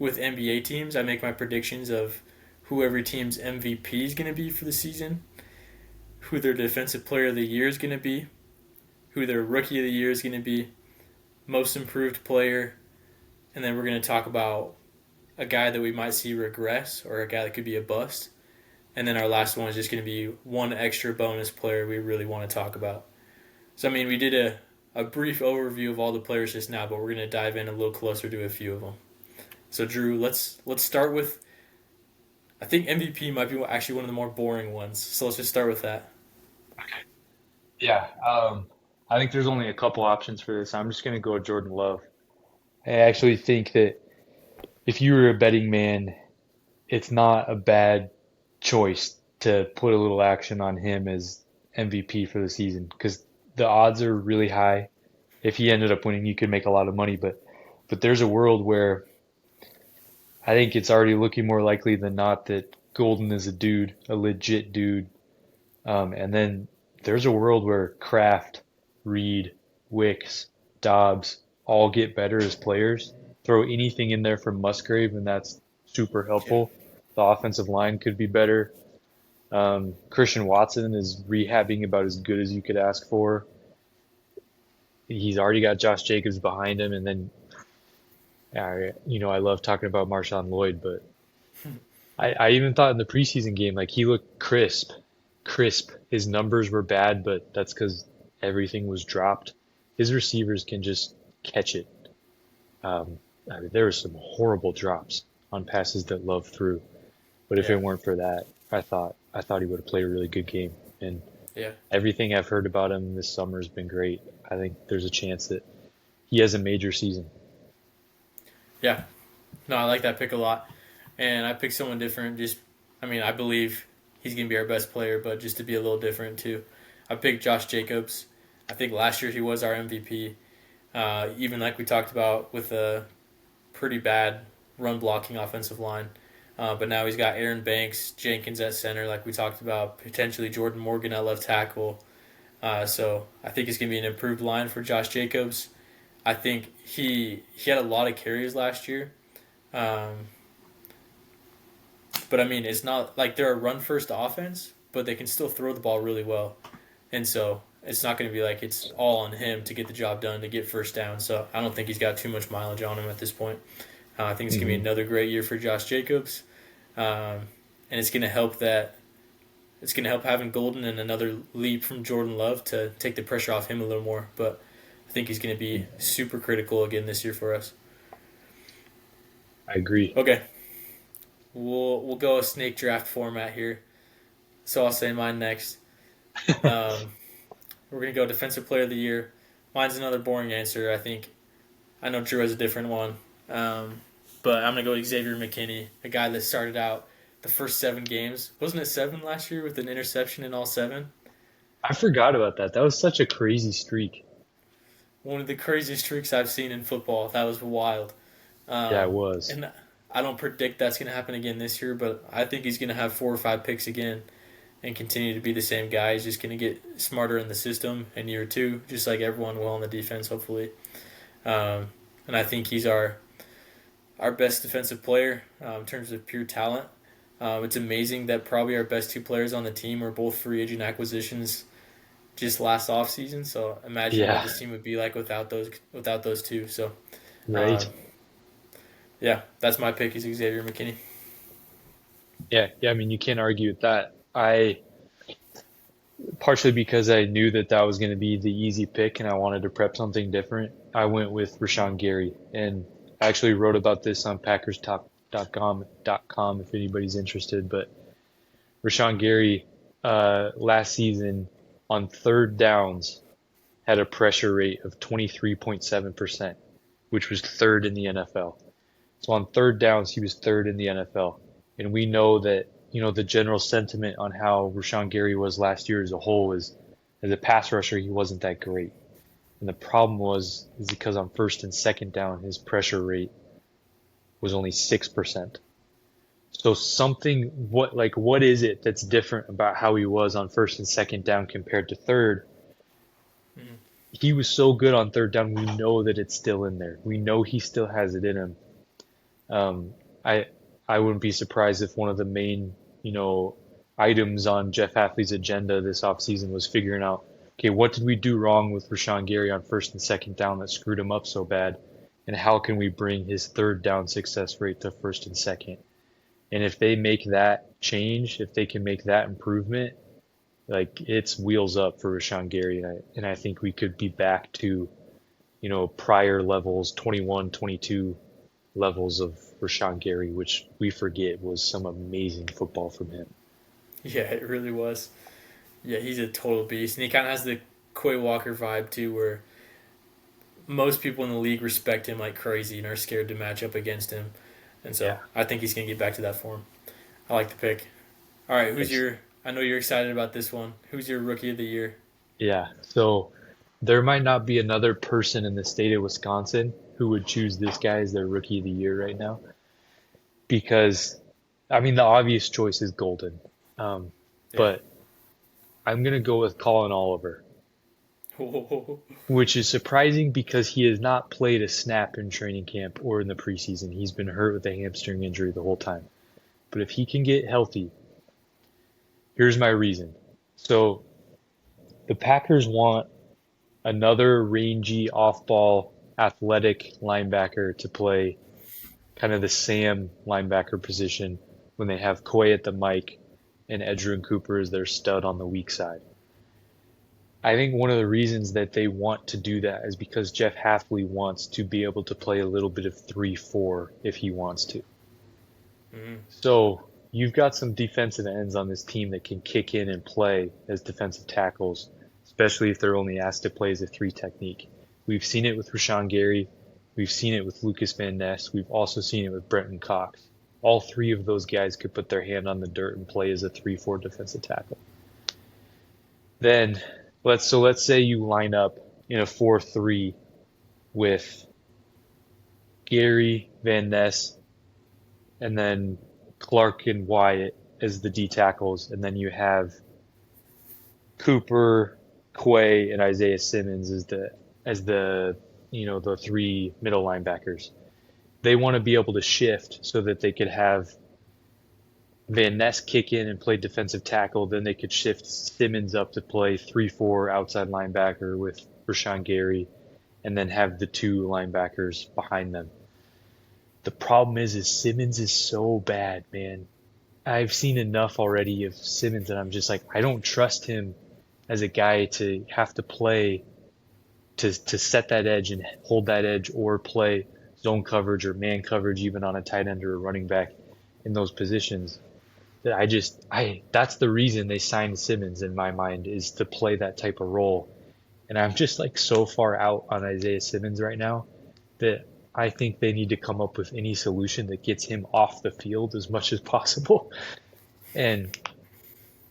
NBA teams. I make my predictions of who every team's MVP is going to be for the season, who their defensive player of the year is going to be, who their rookie of the year is going to be, most improved player, and then we're going to talk about a guy that we might see regress or a guy that could be a bust. And then our last one is just going to be one extra bonus player we really want to talk about. So, I mean, we did a brief overview of all the players just now, but we're going to dive in a little closer to a few of them. So, Drew, let's start with. I think MVP might be actually one of the more boring ones. So let's just start with that. Yeah. I think there's only a couple options for this. I'm just going to go with Jordan Love. I actually think that if you were a betting man, it's not a bad choice to put a little action on him as MVP for the season because the odds are really high. If he ended up winning, you could make a lot of money, but there's a world where I think it's already looking more likely than not that Golden is a dude, a legit dude. And then there's a world where Kraft, Reed, Wicks, Dobbs all get better as players. Throw anything in there from Musgrave, and that's super Yeah. helpful. The offensive line could be better. Christian Watson is rehabbing about as good as you could ask for. He's already got Josh Jacobs behind him, and then I love talking about Marshawn Lloyd, but I even thought in the preseason game, like he looked crisp, crisp. His numbers were bad, but that's because everything was dropped. His receivers can just catch it. There were some horrible drops on passes that Love threw, but if it Yeah. weren't for that, I thought he would have played a really good game. And Yeah. everything I've heard about him this summer has been great. I think there's a chance that he has a major season. Yeah. No, I like that pick a lot. And I picked someone different. Just, I mean, I believe he's going to be our best player, but just to be a little different too. I picked Josh Jacobs. I think last year he was our MVP. Even like we talked about with a pretty bad run blocking offensive line. But now he's got Aaron Banks, Jenkins at center, like we talked about, potentially Jordan Morgan at left tackle. So I think it's going to be an improved line for Josh Jacobs. I think he had a lot of carries last year. Um, but I mean, it's not like they're a run first offense, but they can still throw the ball really well. And so it's not going to be like it's all on him to get the job done, to get first down. So I don't think he's got too much mileage on him at this point. I think it's going to be Hmm. another great year for Josh Jacobs. And it's going to help that it's going to help having Golden and another leap from Jordan Love to take the pressure off him a little more. But I think he's going to be super critical again this year for us. I agree. Okay, we'll go a snake draft format here. So I'll say mine next. Um, we're gonna go defensive player of the year. Mine's another boring answer. I think I know Drew has a different one, but I'm gonna go Xavier McKinney, a guy that started out the first 7 games. Wasn't it 7 last year with an interception in all 7? I forgot about that. That was such a crazy streak. One of the craziest streaks I've seen in football. That was wild. Yeah, it Um, was. and I don't predict that's gonna happen again this year, but I think he's gonna have 4 or 5 picks again and continue to be the same guy. He's just going to get smarter in the system in year 2, just like everyone will on the defense, hopefully. And I think he's our best defensive player in terms of pure talent. It's amazing that probably our best 2 players on the team are both free agent acquisitions just last offseason. So imagine what Yeah, this team would be like without those 2. So right. um, yeah, that's my pick is Xavier McKinney. Yeah. I mean, you can't argue with that. I partially because I knew that that was going to be the easy pick, and I wanted to prep something different. I went with Rashawn Gary, and I actually wrote about this on PackersTop.com if anybody's interested. But Rashawn Gary last season on third downs had a pressure rate of 23.7%, which was third in the NFL. So on third downs, he was third in the NFL. And we know that the general sentiment on how Rashawn Gary was last year as a whole is as a pass rusher, he wasn't that great. And the problem is because on first and second down, his pressure rate was only 6%. So what is it that's different about how he was on first and second down compared to third? Mhm. He was so good on third down. We know that it's still in there. We know he still has it in him. Um, I I wouldn't be surprised if one of the main, items on Jeff Hafley's agenda this offseason was figuring out, okay, what did we do wrong with Rashawn Gary on first and second down that screwed him up so bad? And how can we bring his third down success rate to first and second? And if they make that change, if they can make that improvement, like it's wheels up for Rashawn Gary. And I think we could be back to, prior levels, 21, 22 levels of Rashawn Gary, which we forget was some amazing football from him. Yeah, it really was. Yeah, he's a total beast, and he kind of has the Quay Walker vibe too, where most people in the league respect him like crazy and are scared to match up against him. And so Yeah. I think he's gonna get back to that form. I like the pick. All right, who's Thanks. your? I know you're excited about this one. Who's your rookie of the year? Yeah. So there might not be another person in the state of Wisconsin who would choose this guy as their rookie of the year right now because, I mean, the obvious choice is Golden. Um, Yeah. but I'm going to go with Colin Oliver, which is surprising because he has not played a snap in training camp or in the preseason. He's been hurt with a hamstring injury the whole time. But if he can get healthy, here's my reason. So the Packers want another rangy off-ball athletic linebacker to play kind of the Sam linebacker position when they have Coy at the mic and Edgerrin Cooper as their stud on the weak side. I think one of the reasons that they want to do that is because Jeff Hafley wants to be able to play a little bit of 3-4 if he wants to. Mhm. So you've got some defensive ends on this team that can kick in and play as defensive tackles, especially if they're only asked to play as a three technique. We've seen it with Rashawn Gary. We've seen it with Lucas Van Ness. We've also seen it with Brenton Cox. All three of those guys could put their hand on the dirt and play as a 3-4 defensive tackle. Then let's say you line up in a 4-3 with Gary, Van Ness, and then Clark and Wyatt as the D tackles, and then you have Cooper, Quay, and Isaiah Simmons as the the three middle linebackers. They want to be able to shift so that they could have Van Ness kick in and play defensive tackle. Then they could shift Simmons up to play 3-4 outside linebacker with Rashawn Gary, and then have the two linebackers behind them. The problem is Simmons is so bad, man. I've seen enough already of Simmons and I'm just like, I don't trust him as a guy to have to play to set that edge and hold that edge or play zone coverage or man coverage even on a tight end or a running back in those positions. That I that's the reason they signed Simmons in my mind is to play that type of role. And I'm just like so far out on Isaiah Simmons right now that I think they need to come up with any solution that gets him off the field as much as possible. And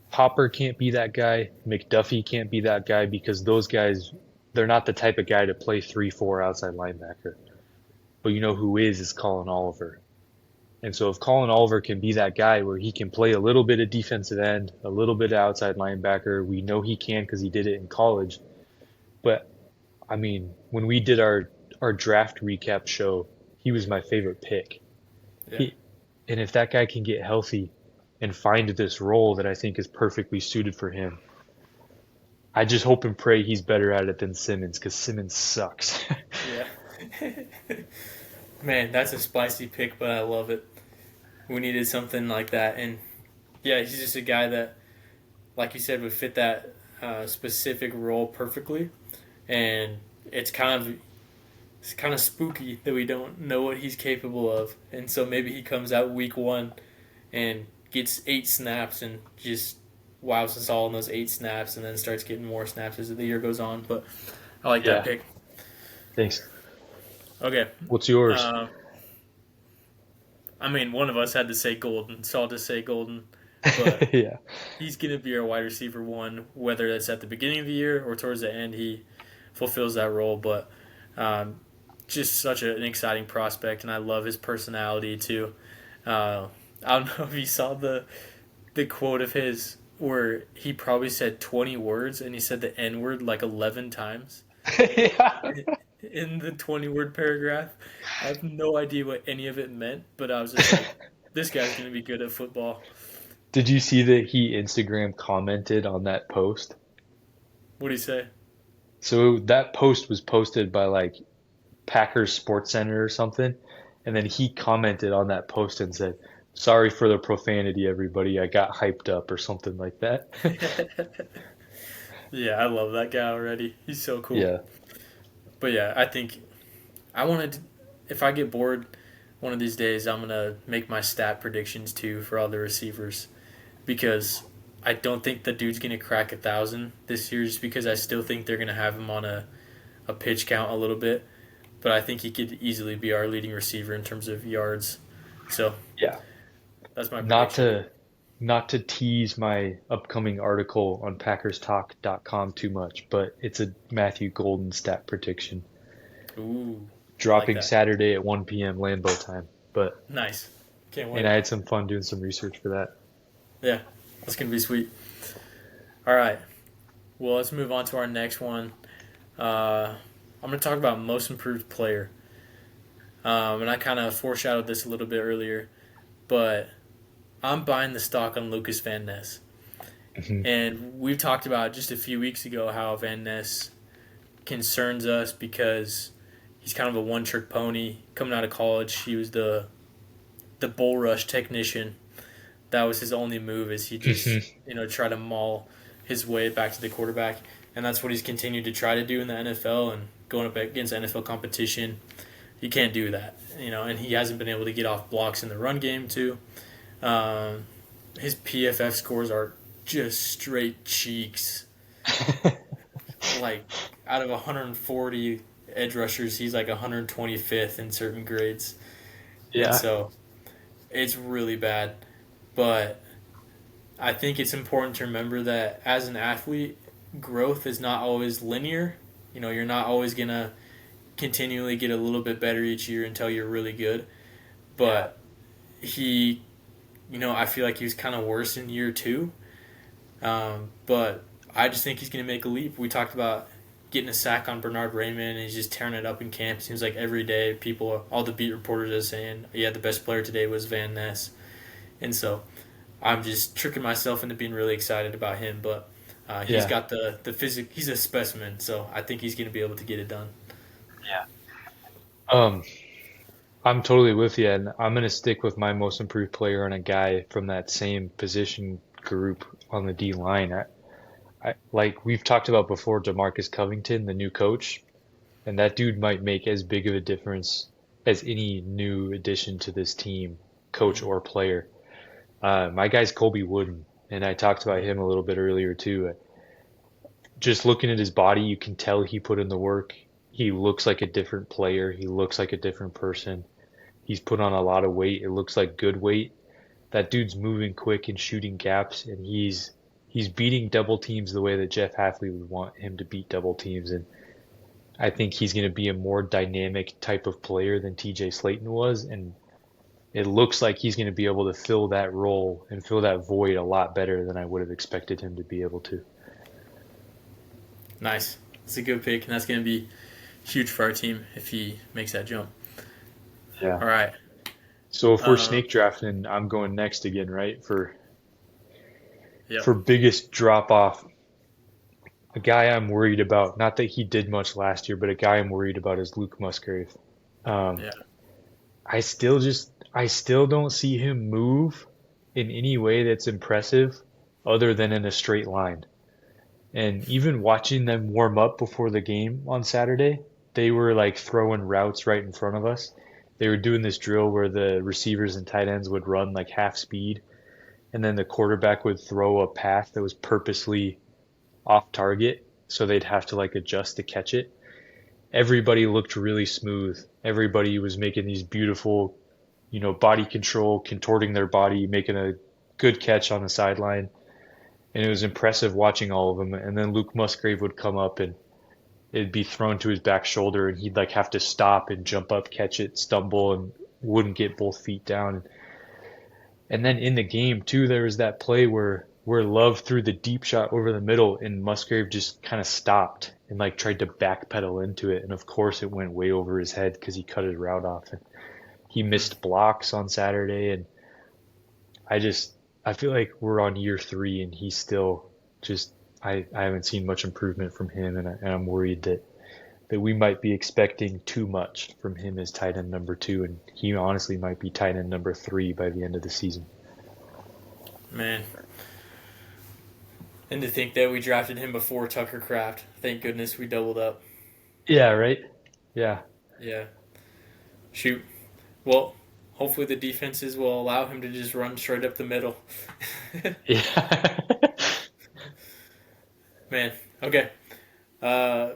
Hopper can't be that guy. McDuffie can't be that guy because those guys, they're not the type of guy to play 3-4 outside linebacker. But you know who is Colin Oliver. And so if Colin Oliver can be that guy where he can play a little bit of defensive end, a little bit of outside linebacker, we know he can because he did it in college. But I mean, when we did our draft recap show, he was my favorite pick. Yeah. He, and if that guy can get healthy and find this role that I think is perfectly suited for him, I just hope and pray he's better at it than Simmons because Simmons sucks. Yeah. Man, that's a spicy pick, but I love it. We needed something like that, and yeah, he's just a guy that, like you said, would fit that specific role perfectly. And it's kind of spooky that we don't know what he's capable of, and so maybe he comes out week one and gets 8 snaps and just wows us all in those 8 snaps, and then starts getting more snaps as the year goes on. But I like that Yeah, pick. thanks. Okay. What's yours? Uh, I mean, one of us had to say Golden, so I'll just say Golden. but Yeah. he's going to be our wide receiver one, whether that's at the beginning of the year or towards the end. He fulfills that role, but um, just such an exciting prospect, and I love his personality too. Uh, I don't know if you saw the quote of his where he probably said 20 words and he said the N word like 11 times Yeah. in the 20 word paragraph. I have no idea what any of it meant, but I was just like, this guy's going to be good at football. Did you see that he Instagram commented on that post? What do you say? So that post was posted by like Packers Sports Center or something, and then he commented on that post and said, "Sorry for the profanity, everybody. I got hyped up," or something like that. Yeah, I love that guy already. He's so cool. Yeah. But yeah, I think I wanted to, if I get bored one of these days, I'm going to make my stat predictions too for all the receivers because I don't think the dude's going to crack 1,000 this year just because I still think they're going to have him on a pitch count a little bit. But I think he could easily be our leading receiver in terms of yards. So Yeah. that's my Not prediction. to not to tease my upcoming article on PackersTalk.com too much, but it's a Matthew Golden stat prediction Ooh, I like dropping that. Saturday at 1 p.m. Lambeau time. But Nice. Can't and I wait. had some fun doing some research for that. Yeah, that's going to be sweet. All right. Well, let's move on to our next one. I'm going to talk about most improved player. And I kind of foreshadowed this a little bit earlier, but I'm buying the stock on Lucas Van Ness. Mhm. And we've talked about just a few weeks ago how Van Ness concerns us because he's kind of a one trick pony. Coming out of college, he was the bull rush technician. That was his only move is he just, Mhm. try to maul his way back to the quarterback. And that's what he's continued to try to do in the NFL and going up against NFL competition. He can't do that, and he hasn't been able to get off blocks in the run game too. Um, his PFF scores are just straight cheeks. Like out of 140 edge rushers, he's like 125th in certain grades, and Yeah. so it's really bad. But I think it's important to remember that as an athlete, growth is not always linear. You're not always gonna continually get a little bit better each year until you're really good. Yeah. But he, I feel like he was kind of worse in year two. But I just think he's going to make a leap. We talked about getting a sack on Bernard Raymond, and he's just tearing it up in camp. It seems like every day people, all the beat reporters are saying, yeah, the best player today was Van Ness. And so I'm just tricking myself into being really excited about him. But he's Yeah. got the physic. He's a specimen, so I think he's going to be able to get it done. Yeah. Um, I'm totally with you, and I'm gonna stick with my most improved player and a guy from that same position group on the D line. Like we've talked about before, DeMarcus Covington, the new coach, and that dude might make as big of a difference as any new addition to this team, coach Mm-hmm. or player. My guy's Colby Wooden, and I talked about him a little bit earlier too. Just looking at his body, you can tell he put in the work. He looks like a different player. He looks like a different person. He's put on a lot of weight. It looks like good weight. That dude's moving quick and shooting gaps, and he's beating double teams the way that Jeff Hafley would want him to beat double teams. And I think he's going to be a more dynamic type of player than TJ Slayton was, and it looks like he's going to be able to fill that role and fill that void a lot better than I would have expected him to be able to. Nice. That's a good pick, and that's going to be huge for our team if he makes that jump. Yeah. All right. So if we're Uh, snake drafting, I'm going next again, right? yep. For biggest drop off, a guy I'm worried about, not that he did much last year, but a guy I'm worried about is Luke Musgrave. Um, Yeah. I still don't see him move in any way that's impressive other than in a straight line. And even watching them warm up before the game on Saturday, they were like throwing routes right in front of us. They were doing this drill where the receivers and tight ends would run like half speed, and then the quarterback would throw a pass that was purposely off target, so they'd have to like adjust to catch it. Everybody looked really smooth. Everybody was making these beautiful, body control, contorting their body, making a good catch on the sideline, and it was impressive watching all of them. And then Luke Musgrave would come up and it'd be thrown to his back shoulder, and he'd like have to stop and jump up, catch it, stumble, and wouldn't get both feet down. And then in the game too, there was that play where Love threw the deep shot over the middle, and Musgrave just kind of stopped and like tried to backpedal into it, and of course it went way over his head because he cut his route off. And he missed blocks on Saturday, and I just I feel like we're on year three, and he's still just I haven't seen much improvement from him, and I'm worried that we might be expecting too much from him as tight end number two, and he honestly might be tight end number three by the end of the season. Man, and to think that we drafted him before Tucker Kraft. Thank goodness we doubled up. Yeah, right. Yeah, Yeah. Shoot. Well, hopefully the defenses will allow him to just run straight up the middle. yeah, Man. Okay. Uh,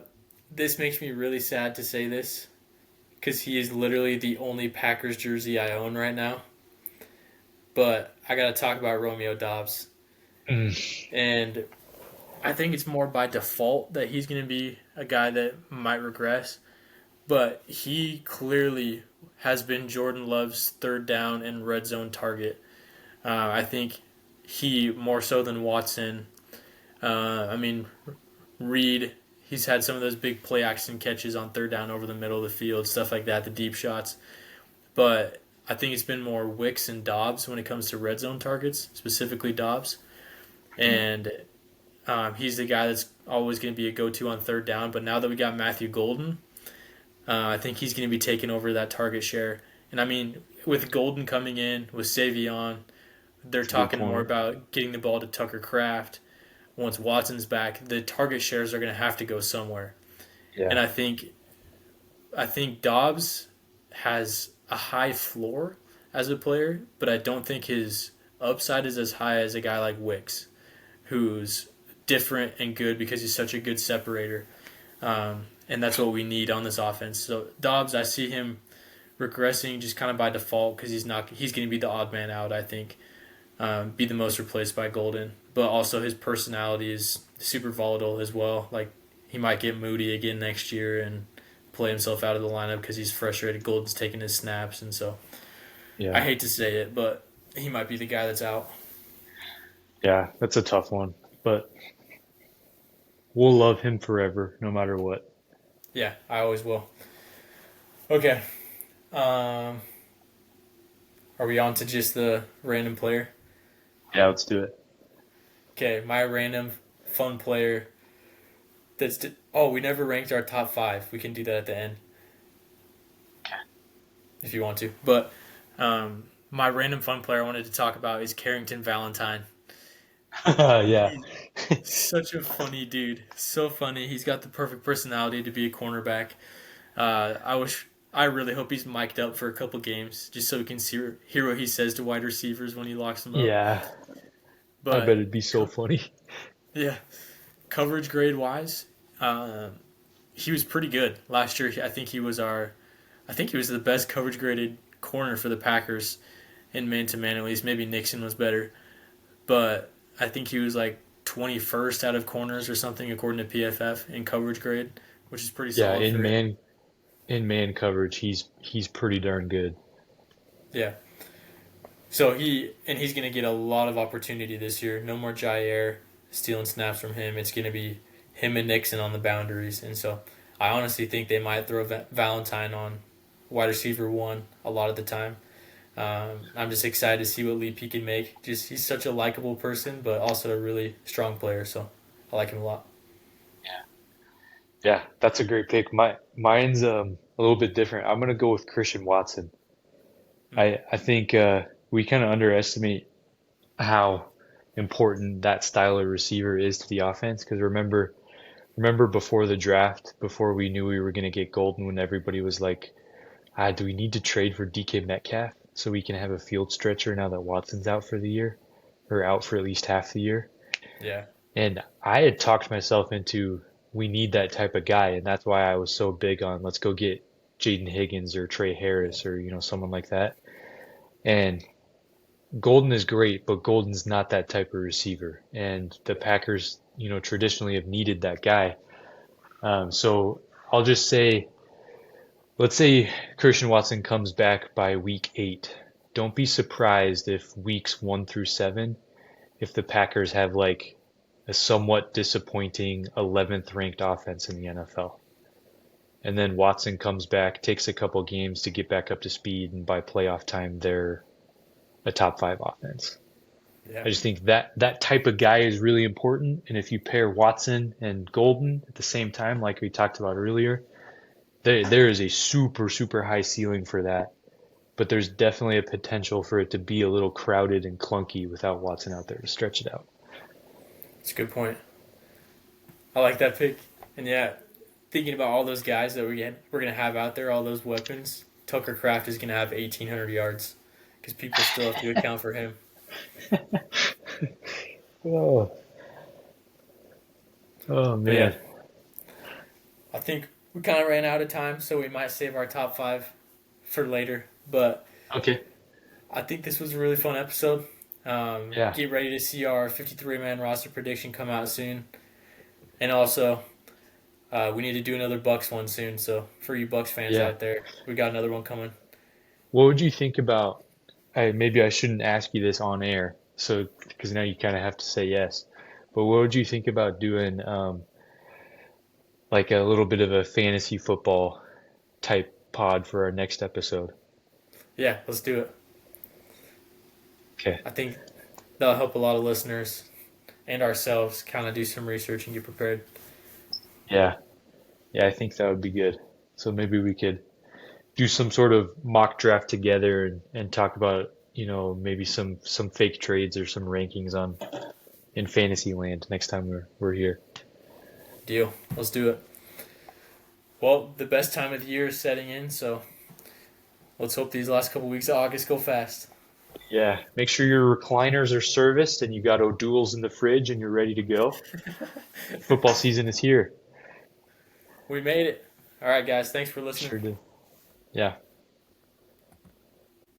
this makes me really sad to say this because he is literally the only Packers jersey I own right now. But I got to talk about Romeo Dobbs. mm, And I think it's more by default that he's going to be a guy that might regress. But he clearly has been Jordan Love's third down and red zone target. I think he, more so than Watson, I mean, Reed, he's had some of those big play action catches on third down over the middle of the field, stuff like that, the deep shots. But I think it's been more Wicks and Dobbs when it comes to red zone targets, specifically Dobbs. And he's the guy that's always going to be a go-to on third down. But now that we got Matthew Golden, I think he's going to be taking over that target share. And I mean, with Golden coming in, with Savion, they're that's a good talking more point. about getting the ball to Tucker Kraft. Once Watson's back, the target shares are going to have to go somewhere. And Yeah, I think Dobbs has a high floor as a player, but I don't think his upside is as high as a guy like Wicks, who's different and good because he's such a good separator. And that's what we need on this offense. So Dobbs, I see him regressing just kind of by default because he's going to be the odd man out. I think be the most replaced by Golden, but also his personality is super volatile as well. Like he might get moody again next year and play himself out of the lineup because he's frustrated. Golden's taking his snaps, and so I yeah, hate to say it, but he might be the guy that's out. yeah. That's a tough one, but we'll love him forever, no matter what. Yeah, I always will. Okay, um, are we on to just the random player? Yeah, let's do it. Okay, my random fun player. Oh, we never ranked our top five. We can do that at the end if you want to. But my random fun player I wanted to talk about is Carrington Valentine. Yeah, He's such a funny dude. So funny. He's got the perfect personality to be a cornerback. I really hope he's mic'd up for a couple games just so we can hear what he says to wide receivers when he locks them up. yeah. I bet But it'd be so funny. yeah, coverage grade wise, um, he was pretty good last year. I think he was the best coverage graded corner for the Packers in man to man at least. Maybe Nixon was better, but I think he was like 21st out of corners or something according to PFF in coverage grade, which is pretty Yeah, solid for him. in man coverage, he's pretty darn good. Yeah. So he's going to get a lot of opportunity this year. No more Jair stealing snaps from him. It's going to be him and Nixon on the boundaries, and so I honestly think they might throw Valentine on wide receiver one a lot of the time. I'm just excited to see what leap he can make. Just he's such a likable person, but also a really strong player. So I like him a lot. Yeah, that's a great pick. Mine's a little bit different. I'm gonna go with Christian Watson. Mm, I think we kind of underestimate how important that style of receiver is to the offense. Because remember before the draft, before we knew we were gonna get Golden, when everybody was like, do we need to trade for DK Metcalf so we can have a field stretcher now that Watson's out for the year, or out for at least half the year? yeah, And I had talked myself into we need that type of guy, and that's why I was so big on let's go get Jaden Higgins or Trey Harris or someone like that. And Golden is great, but Golden's not that type of receiver, and the Packers, traditionally have needed that guy. So I'll just say, let's say Christian Watson comes back by week 8. Don't be surprised if weeks 1 through 7, if the Packers have like a somewhat disappointing 11th ranked offense in the NFL. And then Watson comes back, takes a couple games to get back up to speed, and by playoff time, they're a top 5 offense. Yeah, I just think that type of guy is really important. And if you pair Watson and Golden at the same time, like we talked about earlier, there is a super, super high ceiling for that. But there's definitely a potential for it to be a little crowded and clunky without Watson out there to stretch it out. it's a good point. I like that pick. And yeah, thinking about all those guys that we're gonna have out there, all those weapons. Tucker Kraft is gonna have 1,800 yards because people still have to account for him. Oh, oh But yeah, man. I think we kind of ran out of time, so we might save our top five for later. But Okay. I think this was a really fun episode. Yeah. Get ready to see our 53-man roster prediction come out soon, and also we need to do another Bucks one soon. So for you Bucks fans Yeah. out there, we got another one coming. What would you think about? Maybe I shouldn't ask you this on air, so because now you kind of have to say yes. But what would you think about doing like a little bit of a fantasy football type pod for our next episode? Yeah, let's do it. Okay. I think that'll help a lot of listeners and ourselves kind of do some research and get prepared. Yeah. Yeah, I think that would be good. So maybe we could do some sort of mock draft together and talk about, maybe some fake trades or some rankings on in fantasy land next time we're here. Deal. Let's do it. Well, the best time of the year is setting in, so let's hope these last couple weeks of August go fast. Yeah, make sure your recliners are serviced and you got O'Doul's in the fridge and you're ready to go. Football season is here. We made it. All right, guys. Thanks for listening. Sure did. Yeah.